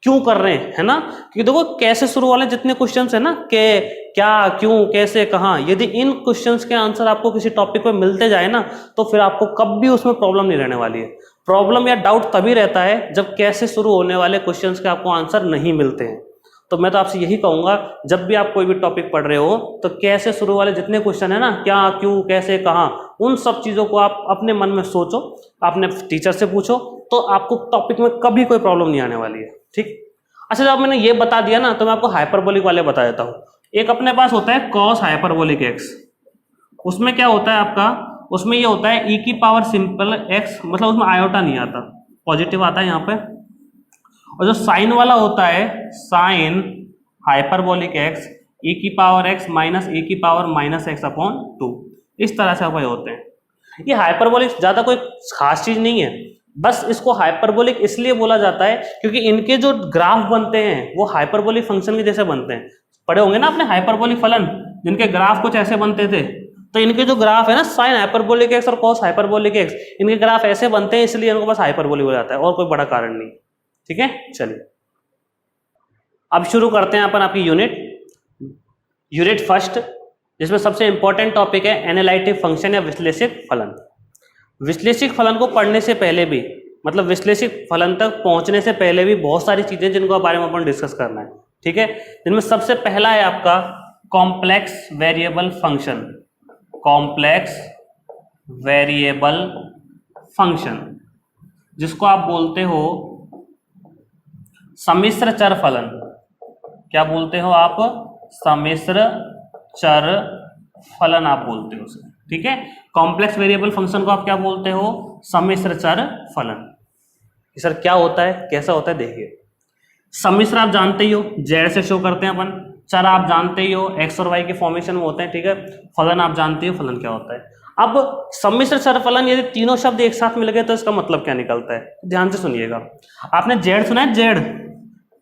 क्यों कर रहे हैं, है ना। क्योंकि देखो कैसे शुरू वाले जितने क्वेश्चंस है ना, के, क्या, क्यों, कैसे, कहाँ, यदि इन क्वेश्चंस के आंसर आपको किसी टॉपिक पे मिलते जाए ना, तो फिर आपको कभी उसमें प्रॉब्लम नहीं रहने वाली है। प्रॉब्लम या डाउट तभी रहता है जब कैसे शुरू होने वाले क्वेश्चंस के आपको आंसर नहीं मिलते हैं। तो मैं तो आपसे यही कहूंगा, जब भी आप कोई भी टॉपिक पढ़ रहे हो तो कैसे शुरू वाले जितने क्वेश्चन है ना, क्या, क्यों, कैसे, कहाँ, उन सब चीजों को आप अपने मन में सोचो, अपने टीचर से पूछो, तो आपको टॉपिक में कभी कोई प्रॉब्लम नहीं आने वाली है। ठीक। अच्छा, जब मैंने ये बता दिया ना, तो मैं आपको हाइपरबोलिक वाले बता देता हूँ। एक अपने पास होता है कॉस हाइपरबोलिक एक्स, उसमें क्या होता है आपका, उसमें ये होता है e की पावर सिंपल x, मतलब उसमें आयोटा नहीं आता, पॉजिटिव आता है यहाँ पे। और जो साइन वाला होता है साइन हाइपरबोलिक x e की पावर x माइनस e की पावर माइनस x अपॉन 2, इस तरह से आपके होते हैं। ये हाइपरबोलिक ज्यादा कोई खास चीज नहीं है, बस इसको हाइपरबोलिक इसलिए बोला जाता है क्योंकि इनके जो ग्राफ बनते हैं वो हाइपरबोलिक फंक्शन के जैसे बनते हैं। पढ़े होंगे ना आपने हाइपरबोलिक फलन, जिनके ग्राफ कुछ ऐसे बनते थे, तो इनके जो ग्राफ है ना साइन हाइपरबोलिक एक्स और कॉस हाइपरबोलिक एक्स, इनके ग्राफ ऐसे बनते हैं, इसलिए इनको बस हाइपरबोलिक हो जाता है, और कोई बड़ा कारण नहीं। ठीक है, चलिए अब शुरू करते हैं अपन आपकी यूनिट फर्स्ट, जिसमें सबसे इंपॉर्टेंट टॉपिक है एनालिटिक फंक्शन या विश्लेषित फलन। विश्लेषिक फलन को पढ़ने से पहले भी, मतलब विश्लेषिक फलन तक पहुंचने से पहले भी बहुत सारी चीजें जिनको बारे में अपन डिस्कस करना है, ठीक है। जिनमें सबसे पहला है आपका complex variable function, complex variable function, जिसको आप बोलते हो सम्मिश्र चर फलन। क्या बोलते हो आप? सम्मिश्र चर फलन आप बोलते हो उसे, ठीक है। कॉम्प्लेक्स वेरिएबल फंक्शन को आप क्या बोलते हो? सम्मिश्र चर फलन। सर क्या होता है, कैसा होता है, देखिए। सम्मिश्र आप जानते ही हो, जेड से शो करते हैं अपन। चर आप जानते ही हो, एक्स और वाई के फॉर्मेशन में होते हैं, ठीक है। फलन आप जानते हो, फलन क्या होता है। अब सम्मिश्र चर फलन यदि तीनों शब्द एक साथ मिल गए तो इसका मतलब क्या निकलता है, ध्यान से सुनिएगा। आपने जेड सुना है? जेड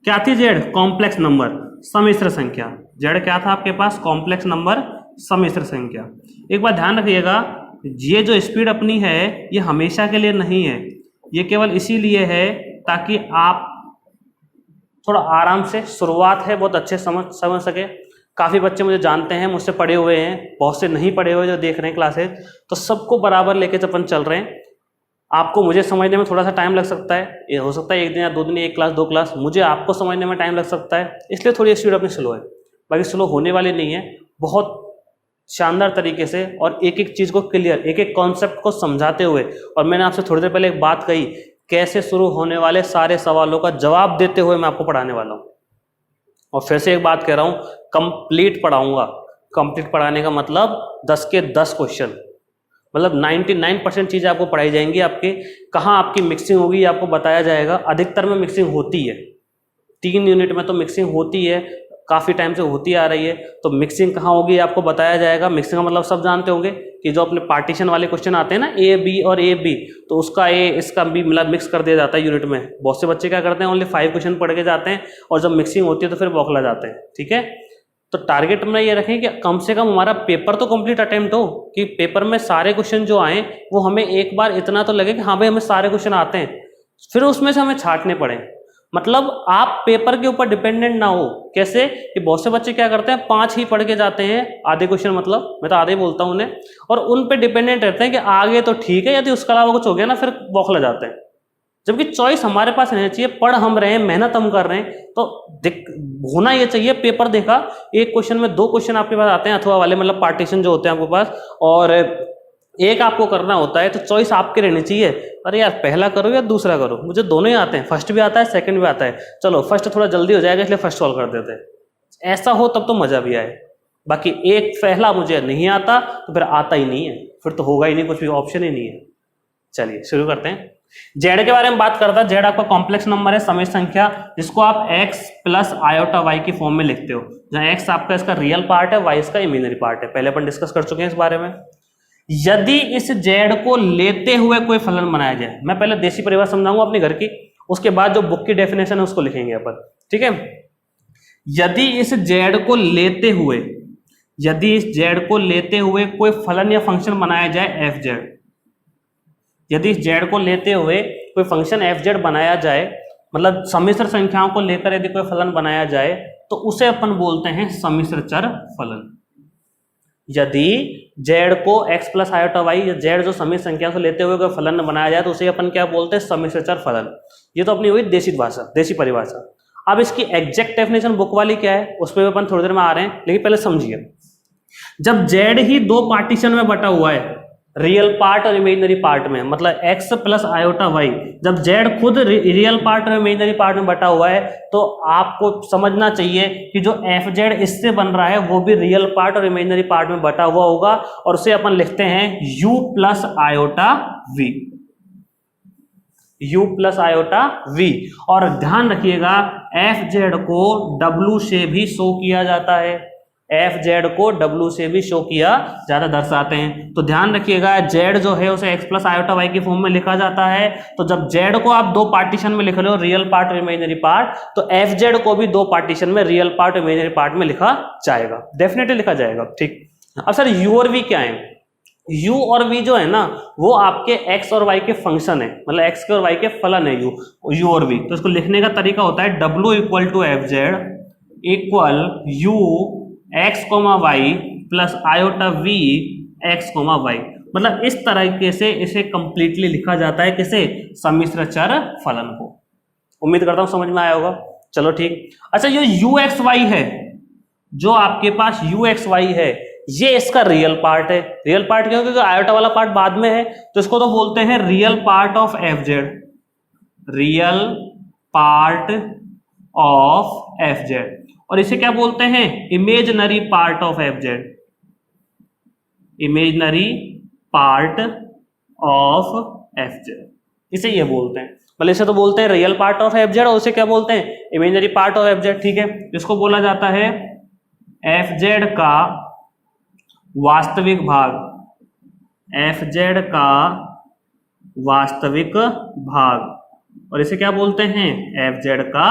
क्या थी? जेड कॉम्प्लेक्स नंबर, सम्मिश्र संख्या। जेड क्या था आपके पास? कॉम्प्लेक्स नंबर, सम्मिश्र संख्या। एक बात ध्यान रखिएगा, ये जो स्पीड अपनी है ये हमेशा के लिए नहीं है, ये केवल इसीलिए है ताकि आप थोड़ा आराम से, शुरुआत है, बहुत अच्छे समझ सके। काफ़ी बच्चे मुझे जानते हैं, मुझसे पढ़े हुए हैं, बहुत से नहीं पढ़े हुए जो देख रहे हैं क्लासेज, तो सबको बराबर लेके अपन चल रहे हैं। आपको मुझे समझने में थोड़ा सा टाइम लग सकता है, ये हो सकता है 1 दिन या 2 दिन, 1 क्लास 2 क्लास, मुझे आपको समझने में टाइम लग सकता है, इसलिए थोड़ी स्पीड अपनी स्लो है। बाकी स्लो होने वाली नहीं है, बहुत शानदार तरीके से और एक एक चीज़ को क्लियर, एक एक कॉन्सेप्ट को समझाते हुए। और मैंने आपसे थोड़ी देर पहले एक बात कही, कैसे शुरू होने वाले सारे सवालों का जवाब देते हुए मैं आपको पढ़ाने वाला हूँ। और फिर से एक बात कह रहा हूँ, कंप्लीट पढ़ाऊंगा। कंप्लीट पढ़ाने का मतलब 10 के 10 क्वेश्चन, मतलब 99% चीज़ें आपको पढ़ाई जाएंगी। आपके कहाँ आपकी मिक्सिंग होगी आपको बताया जाएगा। अधिकतर में मिक्सिंग होती है, 3 यूनिट में तो मिक्सिंग होती है, काफ़ी टाइम से होती आ रही है। तो मिक्सिंग कहाँ होगी आपको बताया जाएगा। मिक्सिंग का मतलब सब जानते होंगे कि जो अपने पार्टीशन वाले क्वेश्चन आते हैं ना, ए बी और ए बी, तो उसका ए इसका बी मिला मिक्स कर दिया जाता है यूनिट में। बहुत से बच्चे क्या करते हैं, ओनली 5 क्वेश्चन पढ़ के जाते हैं और जब मिक्सिंग होती है तो फिर बौखला जाते हैं, ठीक है। तो टारगेट में ये रखें कि कम से कम हमारा पेपर तो कंप्लीट अटेम्प्ट हो, कि पेपर में सारे क्वेश्चन जो आए वो हमें एक बार इतना तो लगे कि हाँ भाई हमें सारे क्वेश्चन आते हैं, फिर उसमें से हमें छांटने पड़े। मतलब आप पेपर के ऊपर डिपेंडेंट ना हो। कैसे कि बहुत से बच्चे क्या करते हैं, 5 ही पढ़ के जाते हैं, आधे क्वेश्चन, मतलब मैं तो आधे ही बोलता हूँ उन्हें, और उन पे डिपेंडेंट रहते हैं कि आगे तो ठीक है, यदि उसके अलावा कुछ हो गया ना फिर बौखला जाते हैं। जबकि चॉइस हमारे पास रहनी चाहिए, पढ़ हम रहे हैं, मेहनत हम कर रहे हैं, तो होना ये चाहिए। पेपर देखा, एक क्वेश्चन में 2 क्वेश्चन आपके पास आते हैं अथवा वाले, मतलब पार्टीशन जो होते हैं आपके पास, और एक आपको करना होता है, तो चॉइस आपके रहनी चाहिए। अरे यार पहला करो या दूसरा करो, मुझे दोनों ही आते हैं, फर्स्ट भी आता है सेकंड भी आता है, चलो फर्स्ट थोड़ा जल्दी हो जाएगा इसलिए फर्स्ट सॉल्व कर देते हैं। ऐसा हो तब तो मजा भी आए। बाकी एक पहला मुझे नहीं आता तो फिर आता ही नहीं है, फिर तो होगा ही नहीं, कुछ भी ऑप्शन ही नहीं है। चलिए शुरू करते हैं। जेड के बारे में बात करता है। जेड आपका कॉम्प्लेक्स नंबर है, समेशन संख्या, जिसको आप x प्लस आयोटा y की फॉर्म में लिखते हो, जहां x आपका इसका रियल पार्ट है, y इसका इमेजिनरी पार्ट है। पहले अपन डिस्कस कर चुके हैं इस बारे में। यदि इस जेड को लेते हुए कोई फलन बनाया जाए, मैं पहले देसी परिभाषा समझाऊंगा अपने घर की, उसके बाद जो बुक की डेफिनेशन है उसको लिखेंगे अपन, ठीक है। यदि इस जेड को लेते हुए, यदि इस जेड को लेते हुए कोई फलन या फंक्शन बनाया जाए एफ जेड, यदि इस जेड को लेते हुए कोई फंक्शन एफ जेड बनाया जाए, मतलब सम्मिश्र संख्याओं को लेकर यदि कोई फलन बनाया जाए, तो उसे अपन बोलते हैं सम्मिश्र चर फलन। यदि जेड को x प्लस आयोटा वाई, या जेड जो सम्मिश्र संख्या को लेते हुए कोई फलन बनाया जाए तो उसे अपन क्या बोलते हैं, सम्मिश्र चर फलन। ये तो अपनी हुई देसी भाषा, देसी परिभाषा। अब इसकी एग्जैक्ट डेफिनेशन बुक वाली क्या है उस पर अपन थोड़ी देर में आ रहे हैं, लेकिन पहले समझिए। जब जेड ही 2 पार्टीशन में बटा हुआ है, रियल पार्ट और इमेजिनरी पार्ट में, मतलब x प्लस आयोटा वाई, जब z खुद रियल पार्ट और इमेजिनरी पार्ट में बटा हुआ है, तो आपको समझना चाहिए कि जो एफ जेड इससे बन रहा है वो भी रियल पार्ट और इमेजिनरी पार्ट में बटा हुआ होगा, और उसे अपन लिखते हैं u plus iota v, u plus iota v। और ध्यान रखिएगा एफ जेड को w से भी शो किया जाता है, एफ जेड को w से भी शो किया ज्यादा दर्शाते हैं। तो ध्यान रखिएगा z जो है उसे x प्लस आयोटा y की फॉर्म में लिखा जाता है। तो जब z को आप 2 पार्टीशन में लिख रहे हो, रियल पार्ट और इमेजिनरी पार्ट, तो एफ जेड को भी 2 पार्टीशन में, रियल पार्ट और इमेजिनरी पार्ट में लिखा जाएगा, डेफिनेटली लिखा जाएगा, ठीक। अब सर u और v क्या है? u और v जो है ना वो आपके x और y के फंक्शन है, मतलब x के और y के फलन है u और v। तो इसको लिखने का तरीका होता है w equal to f z equal u x, y plus iota v x, y। मतलब इस तरीके से इसे कंप्लीटली लिखा जाता है, किसे, सम्मिश्र चर फलन को। उम्मीद करता हूं समझ में आया होगा। चलो ठीक। अच्छा, ये UXY है, जो आपके पास UXY है, ये इसका रियल पार्ट है। रियल पार्ट क्यों? क्योंकि आयोटा वाला पार्ट बाद में है, तो इसको तो बोलते हैं real part of FZ, real part of FZ। और इसे क्या बोलते हैं? Imaginary part of FZ, imaginary part of FZ, इसे ये बोलते हैं। मतलब इसे तो बोलते हैं रियल पार्ट ऑफ FZ, और उसे क्या बोलते हैं? Imaginary part of FZ। ठीक है, इसको बोला जाता है FZ का वास्तविक भाग, FZ का वास्तविक भाग, और इसे क्या बोलते हैं? FZ का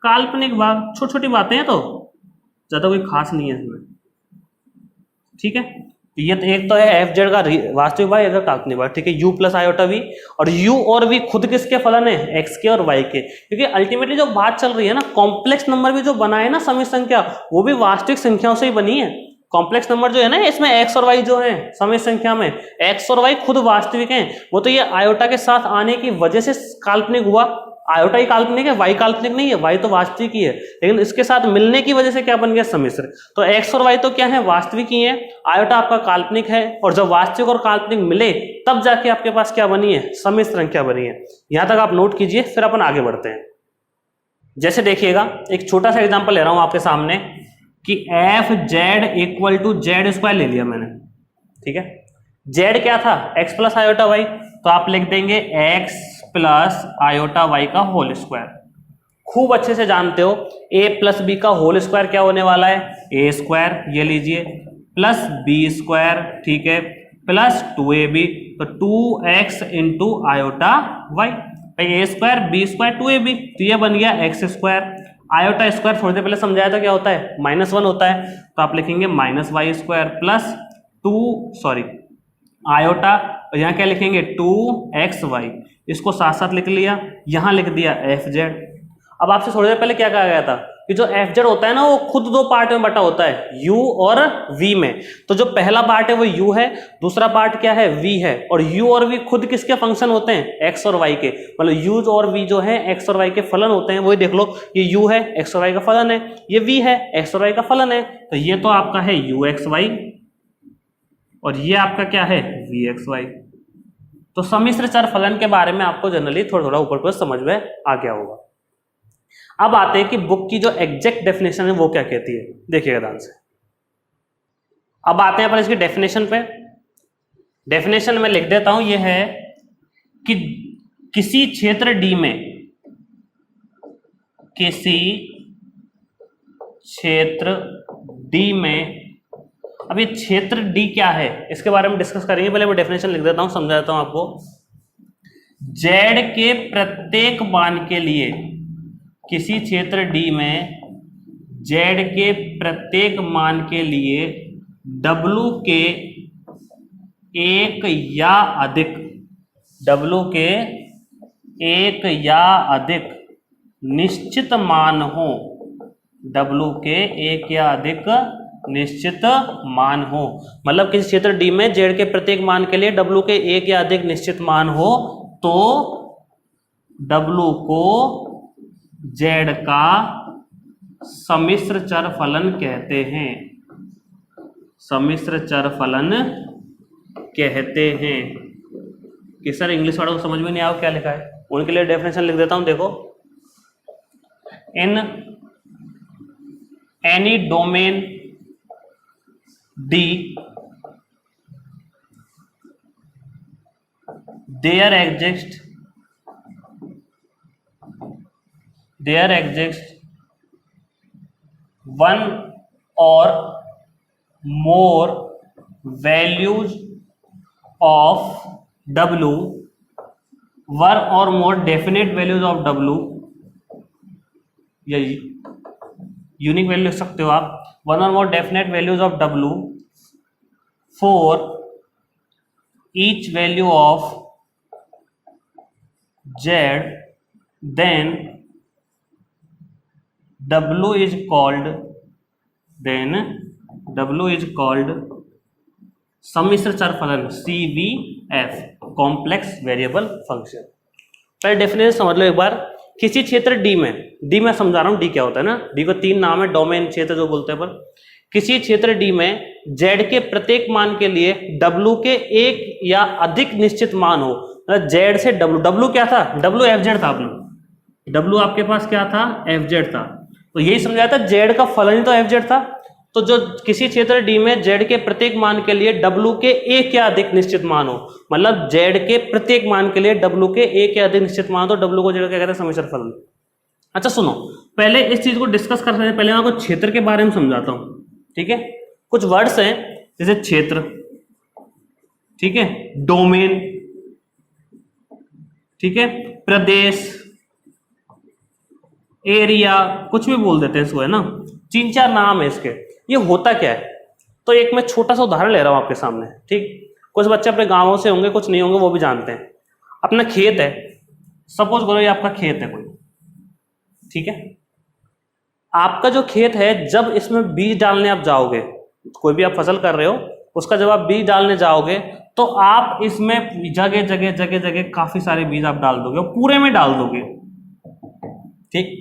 काल्पनिक भाग। छोटी छोटी बातें हैं, तो ज्यादा कोई खास नहीं है इसमें। ठीक है, ये तो एक तो है FZ का वास्तविक भाग, एक काल्पनिक भाग। ठीक है, U प्लस आयोटा V, और U और V खुद किसके फलन है? X के और Y के। क्योंकि अल्टीमेटली जो बात चल रही है ना, कॉम्प्लेक्स नंबर भी जो बना है ना समिश्र संख्या, वो भी वास्तविक संख्याओं से ही बनी है। कॉम्प्लेक्स नंबर जो है ना, इसमें X और Y जो है समिश्र संख्या में, X और Y खुद वास्तविक हैं। वो तो ये आयोटा के साथ आने की वजह से काल्पनिक हुआ। आयोटा ही काल्पनिक है, Y काल्पनिक नहीं है, Y तो वास्तविक ही है, लेकिन इसके साथ मिलने की वजह से क्या बन गया? समिश्र। तो X और Y तो क्या है? वास्तविक ही है, आयोटा आपका काल्पनिक है, और जब वास्तविक और काल्पनिक मिले तब जाके आपके पास क्या बनी है? समिश्र संख्या बनी है। यहां तक आप नोट कीजिए, फिर अपन आगे बढ़ते हैं। जैसे देखिएगा, एक छोटा सा एग्जाम्पल ले रहा हूं आपके सामने कि FZ इक्वल टू Z² ले लिया मैंने। ठीक है, Z क्या था? X प्लस आयोटा Y, तो आप लिख देंगे X प्लस आयोटा Y का होल स्क्वायर। खूब अच्छे से जानते हो A प्लस B का होल स्क्वायर क्या होने वाला है? A², ये लीजिए, प्लस B², ठीक है, प्लस 2AB, तो 2X into iota Y। A² B² 2AB, तो ये बन गया X²। आयोटा स्क्वायर थोड़ी देर पहले समझाया था क्या होता है? -1 होता है, तो आप लिखेंगे -Y² प्लस 2 आयोटा, और यहाँ क्या लिखेंगे? 2XY। इसको साथ साथ लिख लिया, यहाँ लिख दिया FZ। अब आपसे थोड़ी देर पहले क्या कहा गया था कि जो FZ होता है ना, वो खुद दो पार्ट में बटा होता है, U और V में। तो जो पहला पार्ट है वो U है, दूसरा पार्ट क्या है? V है। और U और V खुद किसके फंक्शन होते हैं? X और Y के। मतलब U और V जो है X और Y के फलन होते हैं। वही देख लो, ये U है, X और Y का फलन है, ये V है, X और Y का फलन है। तो ये तो आपका है UXY, और ये आपका क्या है? VXY। तो सम्मिश्र चर फलन के बारे में आपको जनरली थोड़ा थोड़ा ऊपर ऊपर समझ में आ गया होगा। अब आते हैं कि बुक की जो एग्जैक्ट डेफिनेशन है वो क्या कहती है, देखिएगा ध्यान से। अब आते हैं पर इसकी डेफिनेशन पे। डेफिनेशन में लिख देता हूं, ये है कि किसी क्षेत्र D में, किसी क्षेत्र D में, अब ये क्षेत्र D क्या है इसके बारे में डिस्कस करेंगे। पहले मैं डेफिनेशन लिख देता हूं, समझाता हूं आपको। Z के प्रत्येक मान के लिए, किसी क्षेत्र D में Z के प्रत्येक मान के लिए W के एक या अधिक, W के एक या अधिक निश्चित मान हो, W के एक या अधिक निश्चित मान हो। मतलब किसी क्षेत्र D में Z के प्रत्येक मान के लिए W के एक या अधिक निश्चित मान हो, तो W को Z का सम्मिश्र चर फलन कहते हैं, सम्मिश्र चर फलन कहते हैं। कि सर इंग्लिश वालों को समझ में नहीं आया क्या लिखा है, उनके लिए डेफिनेशन लिख देता हूं। देखो, in any domain D, there exists one or more values of W, one or more definite values of W, या यूनिक वैल्यू लिख सकते हो आप, one or more definite values of W for each value of Z, then W is called सम्मिश्र चर फलन, CVF, complex variable function. पहले definition समझ लो एक बार। किसी क्षेत्र डी में समझा रहा हूँ डी क्या होता है ना, डी को 3 नाम है, डोमेन क्षेत्र जो बोलते हैं। पर किसी क्षेत्र डी में z के प्रत्येक मान के लिए w के एक या अधिक निश्चित मान हो, z से w क्या था, w fz था, w आपके पास क्या था, fz था, तो यही समझाया था z का फलन ही तो fz था। तो जो किसी क्षेत्र D में z के प्रत्येक मान के लिए w के एक या अधिक निश्चित मान हो, मतलब z के प्रत्येक मान के लिए w के एक या अधिक निश्चित मान हो, तो w को क्या कहते हैं, सम्मिश्र फलन। अच्छा सुनो, पहले इस चीज को डिस्कस करने से पहले मैं आपको क्षेत्र के बारे में समझाता हूं, ठीक है। कुछ वर्ड्स हैं जैसे क्षेत्र, ठीक है, डोमेन, ठीक है, प्रदेश, एरिया, कुछ भी बोल देते हैं इसको, है ना, 3-4 नाम है इसके। ये होता क्या है, तो एक मैं छोटा सा उदाहरण ले रहा हूं आपके सामने, ठीक। कुछ बच्चे अपने गांवों से होंगे, कुछ नहीं होंगे, वो भी जानते हैं। अपना खेत है, सपोज करो ये आपका खेत है कोई, ठीक है। आपका जो खेत है, जब इसमें बीज डालने आप जाओगे, कोई भी आप फसल कर रहे हो, उसका जब आप बीज डालने जाओगे तो आप इसमें जगह जगह काफी सारे बीज आप डाल दोगे, पूरे में डाल दोगे, ठीक।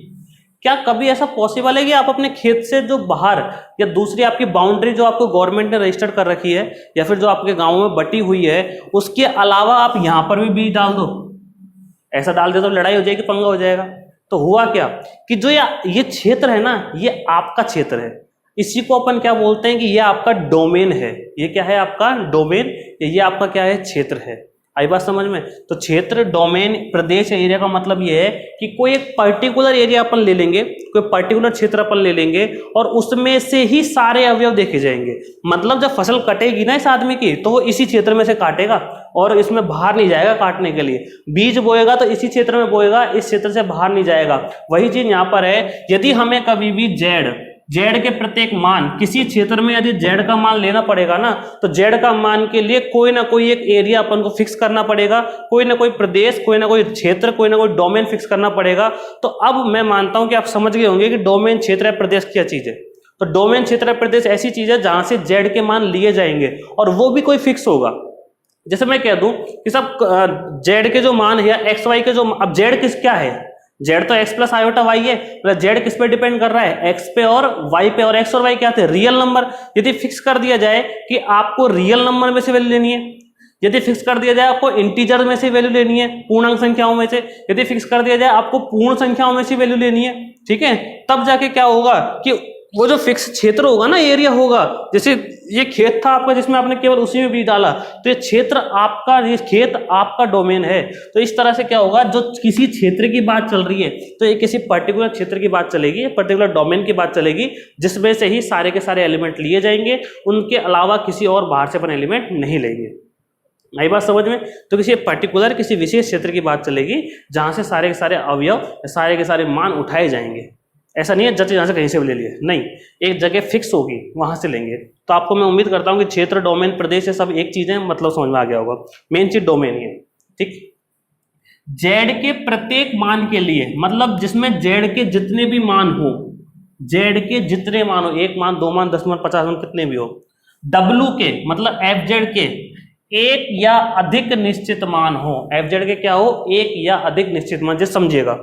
क्या कभी ऐसा पॉसिबल है कि आप अपने खेत से जो बाहर या दूसरी आपकी बाउंड्री जो आपको गवर्नमेंट ने रजिस्टर कर रखी है या फिर जो आपके गांव में बटी हुई है, उसके अलावा आप यहां पर भी बीज डाल दो? ऐसा डाल दे तो लड़ाई हो जाएगी, पंगा हो जाएगा। तो हुआ क्या कि जो ये क्षेत्र है ना, ये आपका क्षेत्र है, इसी को अपन क्या बोलते हैं कि ये आपका डोमेन है। ये क्या है, आपका डोमेन, ये आपका क्या है, क्षेत्र है। आई बात समझ में? तो क्षेत्र, डोमेन, प्रदेश, एरिया का मतलब ये है कि कोई एक पर्टिकुलर एरिया अपन ले लेंगे, कोई पर्टिकुलर क्षेत्र अपन ले लेंगे और उसमें से ही सारे अवयव देखे जाएंगे। मतलब जब फसल कटेगी ना इस आदमी की, तो वो इसी क्षेत्र में से काटेगा और इसमें बाहर नहीं जाएगा काटने के लिए। बीज बोएगा तो इसी क्षेत्र में बोएगा, इस क्षेत्र से बाहर नहीं जाएगा। वही चीज यहाँ पर है, यदि हमें कभी भी जेड के प्रत्येक मान, किसी क्षेत्र में यदि जेड का मान लेना पड़ेगा ना, तो जेड का मान के लिए कोई ना कोई एक एरिया अपन को फिक्स करना पड़ेगा, कोई ना कोई प्रदेश, कोई ना कोई क्षेत्र, कोई ना कोई डोमेन फिक्स करना पड़ेगा। तो अब मैं मानता हूं कि आप समझ गए होंगे कि डोमेन, क्षेत्र या प्रदेश क्या चीज है। तो डोमेन, क्षेत्र या प्रदेश ऐसी चीज है जहां से जेड के मान लिए जाएंगे और वो भी कोई फिक्स होगा। जैसे मैं कह दूं कि सब जेड के जो मान है या एक्स वाई के जो, अब जेड किस क्या है, जेड तो एक्स प्लस आयोटा वाई है, मतलब जेड किस पे डिपेंड कर रहा है, एक्स पे और वाई पे। और एक्स और वाई क्या थे, रियल नंबर। यदि फिक्स कर दिया जाए कि आपको रियल नंबर में से वैल्यू लेनी है, यदि फिक्स कर दिया जाए आपको इंटीजर में से वैल्यू लेनी है, पूर्णांक संख्याओं में से, यदि फिक्स कर दिया जाए आपको पूर्ण संख्याओं में से वैल्यू लेनी है, ठीक है, तब जाके क्या होगा कि वो जो फिक्स क्षेत्र होगा ना, एरिया होगा। जैसे ये खेत था आपका जिसमें आपने केवल उसी में बीज डाला, तो ये क्षेत्र आपका, ये खेत आपका डोमेन है। तो इस तरह से क्या होगा, जो किसी क्षेत्र की बात चल रही है तो ये किसी पर्टिकुलर क्षेत्र की बात चलेगी, पर्टिकुलर डोमेन की बात चलेगी, जिसमें से ही सारे के सारे एलिमेंट लिए जाएंगे, उनके अलावा किसी और बाहर से अपन एलिमेंट नहीं लेंगे। आई बात समझ में? तो किसी पर्टिकुलर, किसी विशेष क्षेत्र की बात चलेगी जहां से सारे के सारे अवयव, सारे के सारे मान उठाए जाएंगे। ऐसा नहीं है जैसे जहां से कहीं से भी ले लिए, नहीं, एक जगह फिक्स होगी वहां से लेंगे। तो आपको मैं उम्मीद करता हूं कि क्षेत्र, डोमेन, प्रदेश ये सब एक चीज है, मतलब समझ में आ गया होगा। मेन चीज डोमेन ही है, ठीक। जेड के प्रत्येक मान के लिए, मतलब जिसमें जेड के जितने भी मान हो, जेड के जितने मान हो, 1 मान, 2 मान, 10 मान, 50 मान, कितने भी हो, डब्ल्यू के मतलब एफ जेड के एक या अधिक निश्चित मान हो, एफ जेड के क्या हो, एक या अधिक निश्चित मान। जैसे समझिएगा,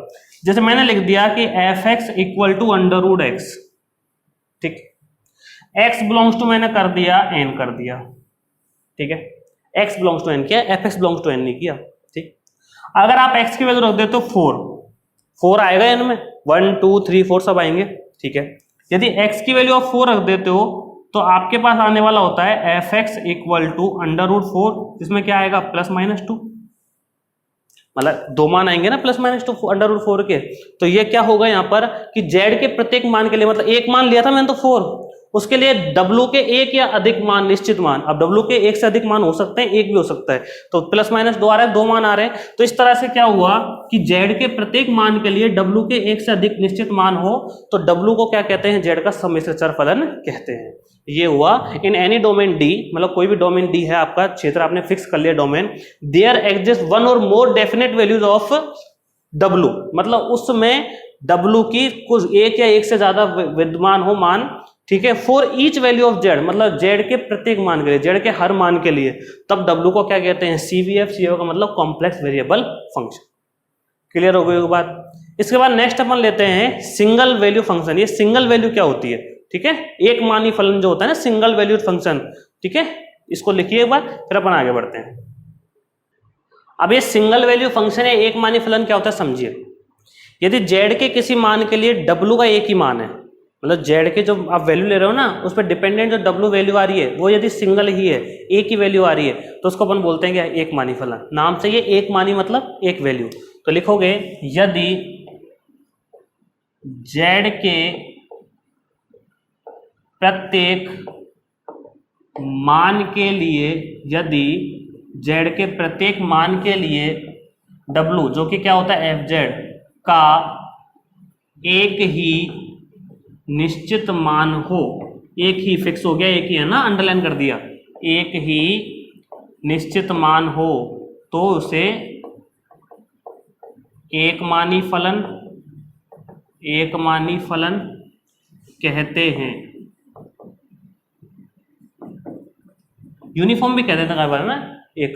जैसे मैंने लिख दिया कि f x equal to under root एक्स, ठीक, एक्स बिलोंग्स टू मैंने कर दिया एन कर दिया, ठीक है, एक्स बिलोंग्स टू एन किया, f x belongs to n नहीं किया, ठीक। अगर आप एक्स की वैल्यू रख देते हो 4 आएगा एन में, 1 2 3 4 सब आएंगे, ठीक है। यदि एक्स की वैल्यू आप 4 रख देते हो तो आपके पास आने वाला होता है f x equal to under root 4, जिसमें क्या आएगा, प्लस माइनस 2, मतलब 2 मान आएंगे ना प्लस माइनस 2 अंडर रूट 4 के। तो ये क्या होगा यहाँ पर कि जेड के प्रत्येक मान के लिए, मतलब एक मान लिया था मैंने तो 4, उसके लिए डब्ल्यू के एक या अधिक मान, निश्चित मान। अब डब्ल्यू के एक से अधिक मान हो सकते हैं, एक भी हो सकता है, तो प्लस माइनस 2 आ रहा है, 2 मान आ रहे हैं। तो इस तरह से क्या हुआ कि जेड के प्रत्येक मान के लिए डब्ल्यू के एक से अधिक निश्चित मान हो तो डब्ल्यू को क्या कहते हैं, जेड का सम्मिश्र चर फलन कहते हैं। ये हुआ इन एनी डोमेन डी, मतलब कोई भी डोमेन डी है आपका क्षेत्र, आपने फिक्स कर लिया डोमेन, देयर एग्जिस्ट 1 और more definite values of W, मतलब उसमें डब्ल्यू की कुछ एक या एक से ज्यादा विद्यमान हो मान, ठीक है, for each value of Z, मतलब जेड के प्रत्येक मान के लिए, जेड के हर मान के लिए, तब डब्ल्यू को क्या कहते हैं, सीवीएफ। सीवीएफ का मतलब कॉम्प्लेक्स वेरिएबल फंक्शन। क्लियर हो गई बात। इसके बाद नेक्स्ट अपन लेते हैं सिंगल वैल्यू फंक्शन। ये सिंगल वैल्यू क्या होती है, ठीक है, एक मानी फलन जो होता है ना, सिंगल वैल्यूड फंक्शन, ठीक है, इसको लिखिए एक बार, फिर अपन आगे बढ़ते हैं। अब ये सिंगल वैल्यू फंक्शन है, एक मानी फलन क्या होता है समझिए। यदि जेड के किसी मान के लिए डब्ल्यू का एक ही मान है, मतलब जेड के जो आप वैल्यू ले रहे हो ना, उस पर डिपेंडेंट जो डब्ल्यू वैल्यू आ रही है वो यदि सिंगल ही है, एक ही वैल्यू आ रही है, तो उसको अपन बोलते हैं क्या, एक मानी फलन। नाम से ये एक मानी मतलब एक वैल्यू। तो लिखोगे यदि जेड के प्रत्येक मान के लिए, यदि जेड के प्रत्येक मान के लिए डब्ल्यू जो कि क्या होता है एफ जेड का एक ही निश्चित मान हो, एक ही फिक्स हो गया, एक ही है ना, अंडरलाइन कर दिया, एक ही निश्चित मान हो, तो उसे एक मानी फलन कहते हैं। यूनिफॉर्म भी कहते हैं ना, एक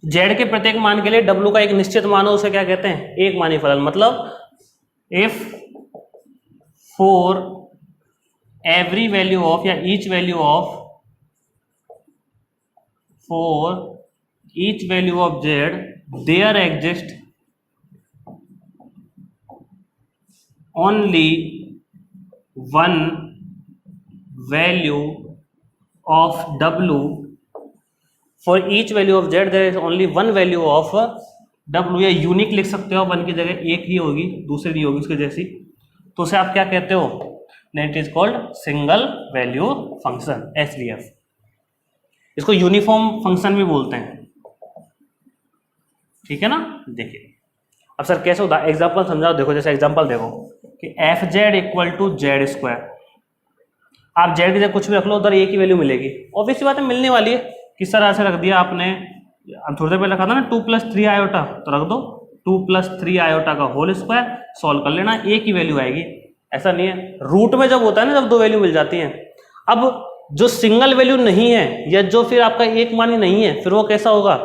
जेड के प्रत्येक मान के लिए डब्ल्यू का एक निश्चित मान हो, उसे क्या कहते हैं, एक मानी फलन। मतलब if for every value of, या each value of, for each value of Z there exist only one value of W, for each value of Z there is only one value of W. या unique लिख सकते हो, one की जगह एक ही होगी, दूसरी नहीं होगी उसके जैसी, तो उसे आप क्या कहते हो, it is called single value function, SVF. इसको यूनिफॉर्म फंक्शन भी बोलते हैं, ठीक है ना। देखिए अब सर कैसे होता है, एग्जाम्पल समझाओ। देखो जैसे एग्जाम्पल देखो कि f z equal to z square, आप जेड की जगह कुछ भी रख लो, उधर एक ही वैल्यू मिलेगी, ऑब्वियसली बात है मिलने वाली है। किस तरह से रख दिया आपने, अब थोड़ी देर पहले रखा था ना 2 + 3 आयोटा, तो रख दो 2 + 3 आयोटा का होल स्क्वायर, सॉल्व कर लेना, एक ही वैल्यू आएगी। ऐसा नहीं है, रूट में जब होता है ना, जब दो वैल्यू मिल जाती हैं। अब जो सिंगल वैल्यू नहीं है, या जो फिर आपका एक मानी नहीं है, फिर वो कैसा होगा,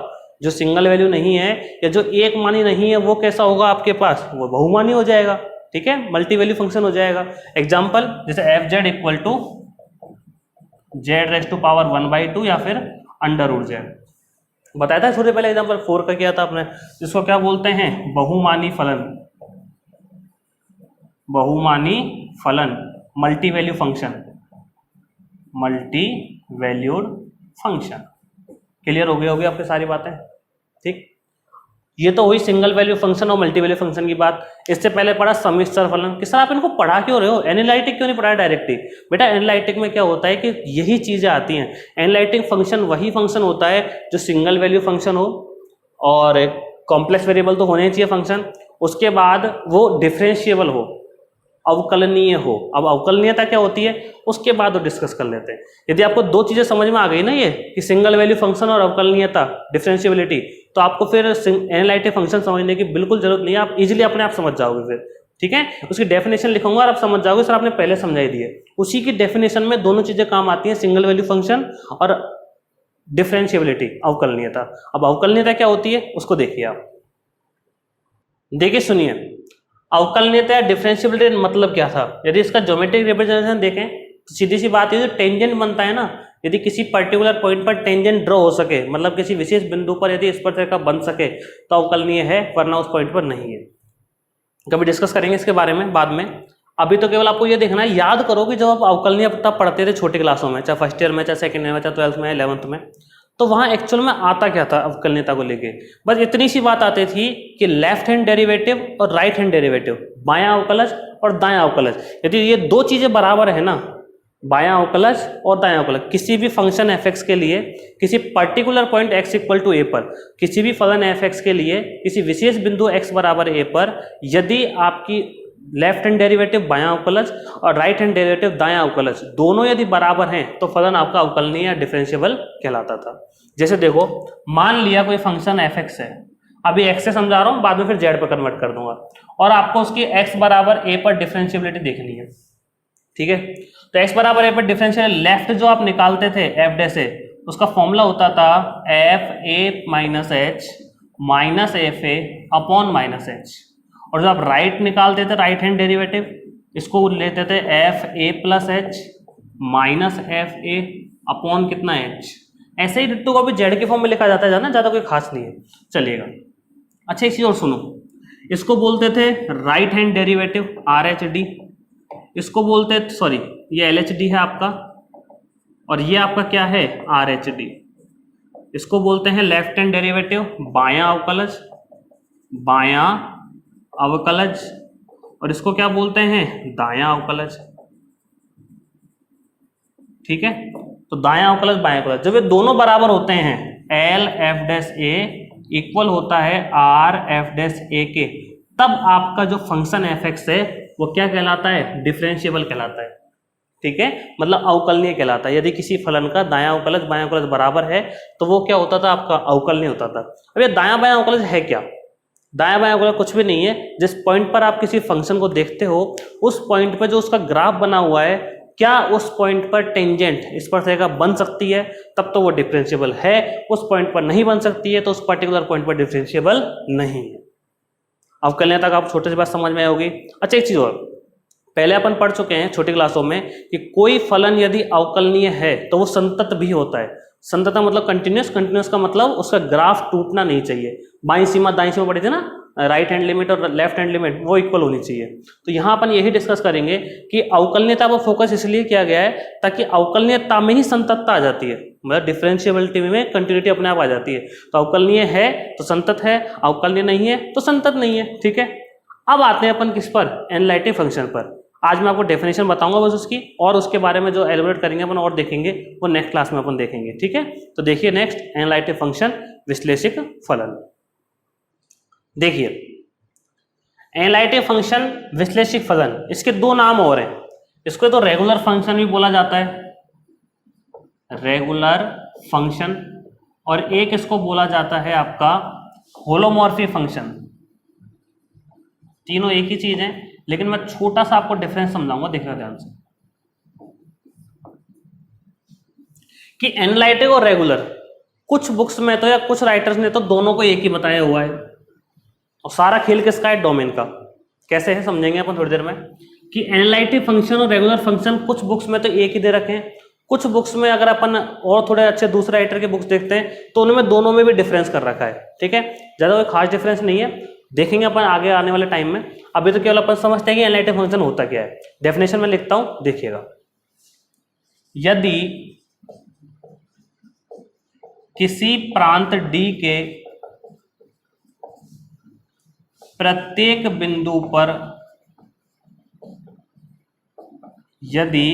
जो सिंगल वैल्यू नहीं है या जो एक मानी नहीं है, वो कैसा होगा आपके पास, वो बहुमानी हो जाएगा, ठीक है, मल्टी वैल्यू फंक्शन हो जाएगा। एग्जाम्पल जैसे f z equal to z raise to power 1/2 या फिर √z। बताया था थोड़ी पहले एग्जाम्पल 4 का किया था आपने, जिसको क्या बोलते हैं, बहुमानी फलन, बहुमानी फलन, multi value function, multi valued function. Clear हो गई होगी आपकी सारी बातें, ठीक। ये तो हुई सिंगल वैल्यू फंक्शन और मल्टी वैल्यू फंक्शन की बात। इससे पहले पढ़ा समिश्र फलन। कि सर आप इनको पढ़ा क्यों रहे हो, एनालिटिक क्यों नहीं पढ़ा डायरेक्टली? बेटा एनालिटिक में क्या होता है कि यही चीजें आती हैं। एनालिटिक फंक्शन वही फंक्शन होता है जो सिंगल वैल्यू फंक्शन हो, और कॉम्प्लेक्स वेरिएबल तो होने चाहिए फंक्शन, उसके बाद वो डिफरेंशिएबल हो, अवकलनीय हो। अब अवकलनीयता क्या होती है उसके बाद वो डिस्कस कर लेते हैं। यदि आपको दो चीजें समझ में आ गई ना, ये कि सिंगल वैल्यू फंक्शन और अवकलनीयता, डिफरेंशिएबिलिटी, तो आपको फिर एनालिटिक फंक्शन समझने की बिल्कुल जरूरत नहीं है, आप इजीली अपने आप समझ जाओगे फिर, ठीक है। उसकी डेफिनेशन लिखूंगा और आप समझ जाओगे, सर आपने पहले समझाई दी है। उसी की डेफिनेशन में दोनों चीजें काम आती हैं, सिंगल वैल्यू फंक्शन और डिफरेंशिएबिलिटी, अवकलनीयता। अब अवकलनीयता क्या होती है उसको देखिए आप, देखिए सुनिए। अवकलनीयता या डिफरेंशिएबिलिटी मतलब क्या था? यदि इसका ज्योमेट्रिक रिप्रेजेंटेशन देखें तो सीधी सी बात है, जो टेंजेंट बनता है ना, यदि किसी पर्टिकुलर पॉइंट पर टेंजेंट ड्रॉ हो सके, मतलब किसी विशेष बिंदु पर यदि स्पर्शरेखा बन सके तो अवकलनीय है, वरना उस पॉइंट पर नहीं है। कभी डिस्कस करेंगे इसके बारे में बाद में। अभी तो केवल आपको ये देखना है, याद करो कि जब आप अवकलनीयता पढ़ते थे छोटी क्लासों में, चाहे फर्स्ट ईयर में, चाहे सेकंड ईयर में, चाहे 12th में, 11th में, तो वहां एक्चुअल में आता क्या था अवकलनीयता को लेके? बस इतनी सी बात आती थी कि लेफ्ट हैंड डेरिवेटिव और राइट हैंड डेरिवेटिव, बायां अवकलज और दायां अवकलज, यदि ये दो चीजें बराबर है ना, बायां अवकलज और दायां अवकलज, किसी भी फंक्शन f(x) के लिए किसी पर्टिकुलर पॉइंट x = a पर, किसी भी फलन f(x) के लिए किसी विशेष बिंदु x = a पर, यदि आपकी लेफ्ट हैंड डेरिवेटिव बायां अवकलज और राइट हैंड डेरिवेटिव दायां अवकलज दोनों यदि बराबर हैं तो फलन आपका अवकलनीय या डिफरेंशिएबल कहलाता था। जैसे देखो, मान लिया कोई फंक्शन f(x) है, अभी x से समझा रहा हूं, बाद में फिर z पर कन्वर्ट कर दूंगा, और आपको उसकी x = a पर डिफरेंशिएबिलिटी देखनी है, ठीक है। तो x बराबर ए पर डिफरेंशियल लेफ्ट जो आप निकालते थे एफ डे से, उसका फॉर्मूला होता था F A minus H minus F A upon minus H, और जो आप राइट निकालते थे राइट हैंड डेरिवेटिव, इसको लेते थे F A plus H minus F A upon कितना एच। ऐसे ही डिट्टो को भी जेड के फॉर्म में लिखा जाता है, जाना ज़्यादा कोई खास नहीं है, चलिएगा। अच्छा एक चीज़ और सुनो, इसको बोलते थे right hand derivative R H D, इसको बोलते थे, सॉरी ये एल एच डी है आपका, और ये आपका क्या है आर एच डी। इसको बोलते हैं लेफ्ट हैंड डेरिवेटिव बायां अवकलज, बायां अवकलज, और इसको क्या बोलते हैं दायां अवकलज। ठीक है, तो दायां अवकलज बायां अवकलज, जब ये दोनों बराबर होते हैं एल एफ डैश ए इक्वल होता है आर एफ डैश ए के, तब आपका जो फंक्शन एफ एक्स है वो क्या कहलाता है, डिफरेंशिएबल कहलाता है। ठीक है, मतलब अवकलनीय कहलाता है। यदि किसी फलन का दायां अवकलज बायां अवकलज बराबर है तो वो क्या होता था, आपका अवकलनीय होता था। अब ये दायां बायां अवकलज है क्या, दायां बायां अवकलज कुछ भी नहीं है, जिस पॉइंट पर आप किसी फंक्शन को देखते हो उस पॉइंट पर जो उसका ग्राफ बना हुआ है, क्या उस पॉइंट पर टेंजेंट इस पर रेखा बन सकती है, तब तो वो डिफरेंशिएबल है। उस पॉइंट पर नहीं बन सकती है तो उस पर्टिकुलर पॉइंट पर डिफरेंशिएबल नहीं है। अवकलनीय तक आप छोटे सी बात समझ में होगी। अच्छा एक चीज और, पहले अपन पढ़ चुके हैं छोटी क्लासों में कि कोई फलन यदि अवकलनीय है तो वो संतत भी होता है। संतत मतलब कंटिन्यूस, कंटिन्यूस का मतलब उसका ग्राफ टूटना नहीं चाहिए। बाईं सीमा दाईं सीमा पढ़ी थी ना, राइट हैंड लिमिट और लेफ्ट हैंड लिमिट, वो इक्वल होनी चाहिए। तो यहाँ अपन यही डिस्कस करेंगे कि अवकलनीयता पर फोकस इसलिए किया गया है ताकि अवकलनीयता में ही संततता आ जाती है, मतलब डिफरेंशिएबिलिटी में कंटिन्यूटी अपने आप आ जाती है। तो अवकलनीय है तो संतत है, अवकलनीय नहीं है तो संतत नहीं है। ठीक है, अब आते हैं अपन किस पर, एनालिटिक फंक्शन पर। आज मैं आपको डेफिनेशन बताऊंगा बस उसकी, और उसके बारे में जो एलिब्रेट करेंगे अपन और देखेंगे वो नेक्स्ट क्लास में अपन देखेंगे। ठीक है, तो देखिए नेक्स्ट एनालिटिक फंक्शन विश्लेषिक फलन। देखिए एनालिटिक फंक्शन विश्लेषिक फलन, इसके दो नाम और हैं। इसको तो रेगुलर फंक्शन भी बोला जाता है, रेगुलर फंक्शन, और एक इसको बोला जाता है आपका होलोमॉर्फी फंक्शन। तीनों एक ही चीज है, लेकिन मैं छोटा सा आपको डिफरेंस समझाऊंगा, देखना ध्यान से कि एनालिटिक और रेगुलर, कुछ बुक्स में तो या कुछ राइटर्स ने तो दोनों को एक ही बताया हुआ है, और सारा खेल किसका है, डोमेन का। कैसे है समझेंगे अपन थोड़ी देर में कि एनालिटिक फंक्शन और रेगुलर फंक्शन कुछ बुक्स में तो एक ही दे रखे हैं, कुछ बुक्स में अगर अपन और थोड़े अच्छे दूसरे राइटर के बुक्स देखते हैं तो उनमें दोनों में भी डिफरेंस कर रखा है। ठीक है, ज्यादा कोई खास डिफरेंस नहीं है, देखेंगे अपन आगे आने वाले टाइम में। अभी तो केवल अपन समझते हैं कि एनालिटिक फंक्शन होता क्या है। डेफिनेशन में लिखता हूं, देखिएगा। यदि किसी प्रांत D के प्रत्येक बिंदु पर, यदि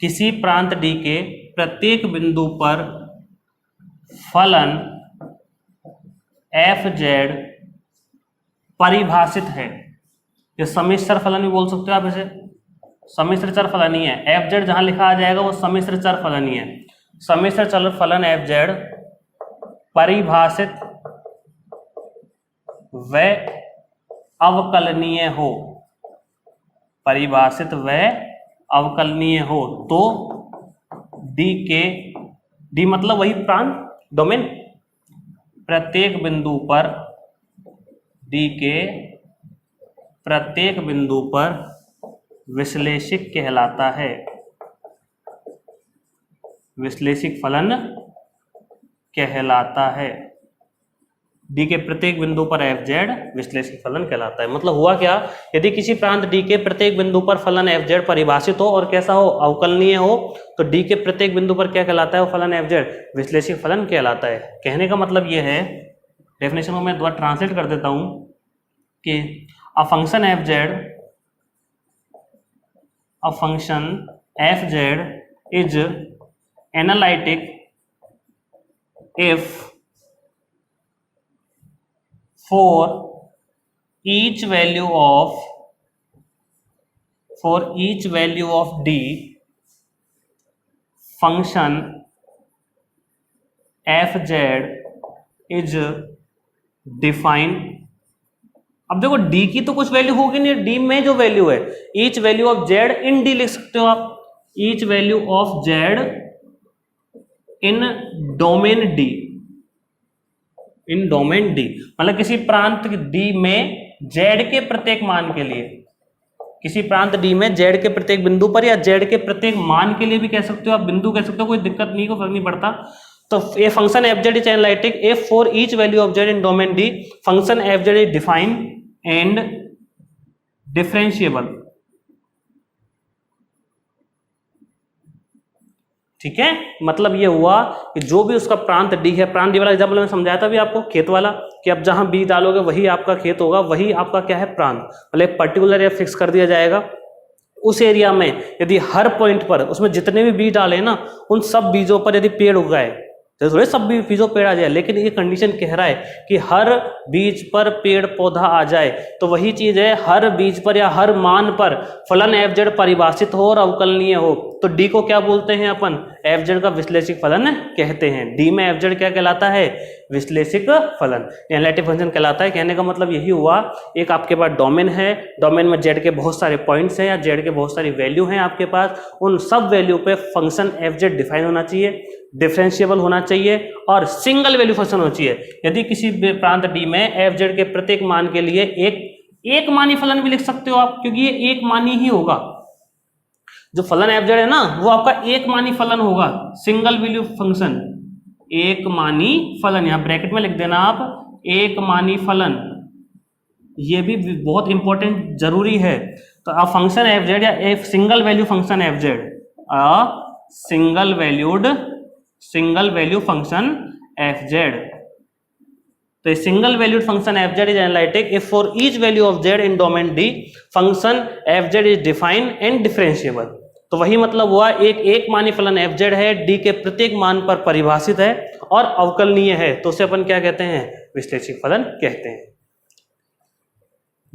किसी प्रांत D के प्रत्येक बिंदु पर फलन एफ जेड परिभाषित है, ये सम्मिश्र फलन भी बोल सकते हो आप इसे, सम्मिश्र चर फलन ही है। एफ जेड जहां लिखा आ जाएगा वो सम्मिश्र चर फलन ही है। सम्मिश्र चर फलन एफ जेड परिभाषित व अवकलनीय हो, परिभाषित व अवकलनीय हो, तो डी के, डी मतलब वही प्रांत, डोमेन, प्रत्येक बिंदु पर, डी के प्रत्येक बिंदु पर विश्लेषिक कहलाता है, विश्लेषिक फलन कहलाता है। डी के प्रत्येक बिंदु पर एफ जेड विश्लेषिक फलन कहलाता है। मतलब हुआ क्या, यदि किसी प्रांत डी के प्रत्येक बिंदु पर फलन एफ जेड परिभाषित हो और कैसा हो, अवकलनीय हो, तो डी के प्रत्येक बिंदु पर क्या कहलाता है, वो फलन एफ जेड विश्लेषिक फलन कहलाता है। कहने का मतलब ये है, डेफिनेशन को मैं दोबारा ट्रांसलेट कर देता हूं कि a function f Z, a function f z is analytic if for each value of d function fz is defined। अब देखो d की तो कुछ वैल्यू होगी नहीं, d में जो वैल्यू है each value of z in d लिख सकते हो आप। Each value of z in domain D, in domain D मतलब किसी प्रांत डी में जेड के प्रत्येक मान के लिए, किसी प्रांत डी में जेड के प्रत्येक बिंदु पर या जेड के प्रत्येक मान के लिए भी कह सकते हो आप, बिंदु कह सकते हो, कोई दिक्कत नहीं, कोई फर्क नहीं पड़ता। तो a function f z is analytic if for each value of z in domain d function f z is defined and differentiable. ठीक है, मतलब ये हुआ कि जो भी उसका प्रांत डी है, प्रांत डी वाला एग्जाम्पल में समझाया था भी आपको खेत वाला, कि अब जहां बीज डालोगे वही आपका खेत होगा, वही आपका क्या है प्रांत, मतलब एक पर्टिकुलर एरिया फिक्स कर दिया जाएगा। उस एरिया में यदि हर पॉइंट पर उसमें जितने भी बीज डाले ना, उन सब बीजों पर यदि पेड़ उगाए, तो थोड़े सब भी बीजों पेड़ आ जाए, लेकिन ये कंडीशन कह रहा है कि हर बीज पर पेड़ पौधा आ जाए। तो वही चीज है, हर बीज पर या हर मान पर फलन एफ जेड परिभाषित हो और अवकलनीय हो। तो डी को क्या बोलते हैं अपन, एफ जेड का विश्लेषिक फलन कहते हैं। डी में एफ जेड क्या कहलाता है, विश्लेषिक फलन, एनालिटिक फंक्शन कहलाता है। कहने का मतलब यही हुआ, एक आपके पास डोमेन है, डोमेन में जेड के बहुत सारे पॉइंट्स हैं या जेड के बहुत सारी वैल्यू हैं आपके पास, उन सब वैल्यू पे फंक्शन एफ जेड डिफाइन होना चाहिए, डिफरेंशिएबल होना चाहिए और सिंगल वैल्यू फंक्शन होना चाहिए। यदि किसी प्रांत डी में एफ जेड के प्रत्येक मान के लिए एक मानी फलन भी लिख सकते हो आप, क्योंकि ये एक मानी ही होगा। जो फलन एफ जेड है ना, वो आपका एक मानी फलन होगा, सिंगल वैल्यू फंक्शन, एक मानी फलन, यहां ब्रैकेट में लिख देना आप, एक मानी फलन, ये भी बहुत इंपॉर्टेंट जरूरी है। तो अब फंक्शन एफ जेड या एक single value function f z, single value function f z. तो single valued function f z is analytic if for each value of z in domain d function f z is defined and differentiable. तो वही मतलब हुआ, एक मानी फलन F Z है, D के प्रत्येक मान पर परिभाषित है और अवकलनीय है, तो उसे अपन क्या कहते हैं, विश्लेषिक फलन कहते हैं।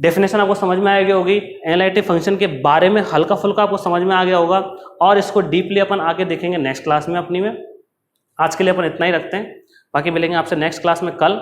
डेफिनेशन आपको समझ में आ गई होगी, एनालिटिक फंक्शन के बारे में हल्का फुल्का आपको समझ में आ गया होगा, और इसको डीपली अपन आगे देखेंगे नेक्स्ट क्लास में अपनी में। आज के लिए अपन इतना ही रखते हैं, बाकी मिलेंगे आपसे नेक्स्ट क्लास में कल।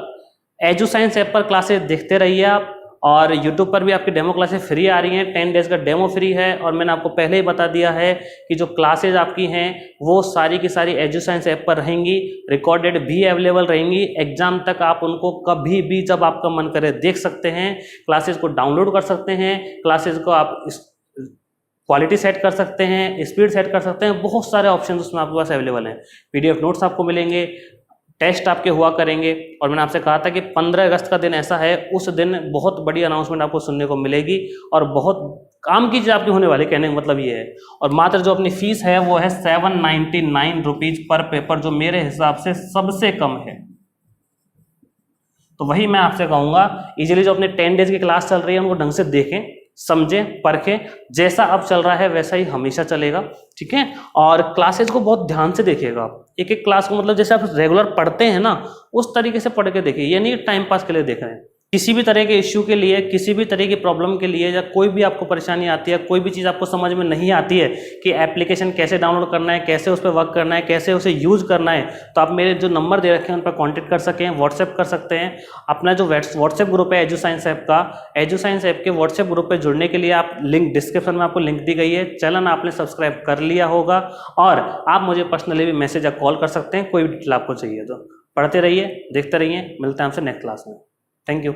एजू साइंस ऐप पर क्लासेस देखते रहिए आप, और यूट्यूब पर भी आपकी डेमो क्लासेस फ्री आ रही हैं, 10 डेज का डेमो फ्री है। और मैंने आपको पहले ही बता दिया है कि जो क्लासेज आपकी हैं वो सारी की सारी एजू साइंस ऐप पर रहेंगी, रिकॉर्डेड भी अवेलेबल रहेंगी। एग्जाम तक आप उनको कभी भी जब आपका मन करे देख सकते हैं, क्लासेज को डाउनलोड कर सकते हैं, क्लासेज को आप क्वालिटी सेट कर सकते हैं, स्पीड सेट कर सकते हैं, बहुत सारे ऑप्शन उसमें आपके पास अवेलेबल हैं। पीडीएफ नोट्स आपको मिलेंगे, टेस्ट आपके हुआ करेंगे। और मैंने आपसे कहा था कि 15 अगस्त का दिन ऐसा है, उस दिन बहुत बड़ी अनाउंसमेंट आपको सुनने को मिलेगी और बहुत काम की चीज़ आपकी होने वाली, कहने का मतलब ये है। और मात्र जो अपनी फीस है वो है 799 रुपीज पर पेपर, जो मेरे हिसाब से सबसे कम है। तो वही मैं आपसे कहूँगा, इजीली जो अपने 10 डेज की क्लास चल रही है उनको ढंग से देखें, समझें, परखें। जैसा अब चल रहा है वैसा ही हमेशा चलेगा, ठीक है। और क्लासेस को बहुत ध्यान से देखिएगा आप, एक एक क्लास को, मतलब जैसे आप रेगुलर पढ़ते हैं ना, उस तरीके से पढ़ के देखिए। ये नहीं टाइम पास के लिए देख रहे हैं। किसी भी तरह के इश्यू के लिए, किसी भी तरह की प्रॉब्लम के लिए, या कोई भी आपको परेशानी आती है, कोई भी चीज़ आपको समझ में नहीं आती है कि एप्लीकेशन कैसे डाउनलोड करना है, कैसे उस पर वर्क करना है, कैसे उसे यूज करना है, तो आप मेरे जो नंबर दे रखे हैं उन पर कॉन्टैक्ट कर सकें, व्हाट्सएप कर सकते हैं। अपना जो व्हाट्सएप ग्रुप है एजू साइंस ऐप का, एजू साइंस ऐप के व्हाट्सएप ग्रुप पर जुड़ने के लिए आप लिंक डिस्क्रिप्शन में आपको लिंक दी गई है। चैनल आपने सब्सक्राइब कर लिया होगा, और आप मुझे पर्सनली भी मैसेज या कॉल कर सकते हैं, कोई भी डिटेल आपको चाहिए तो। पढ़ते रहिए, देखते रहिए, मिलते हैं आपसे नेक्स्ट क्लास में। Thank you.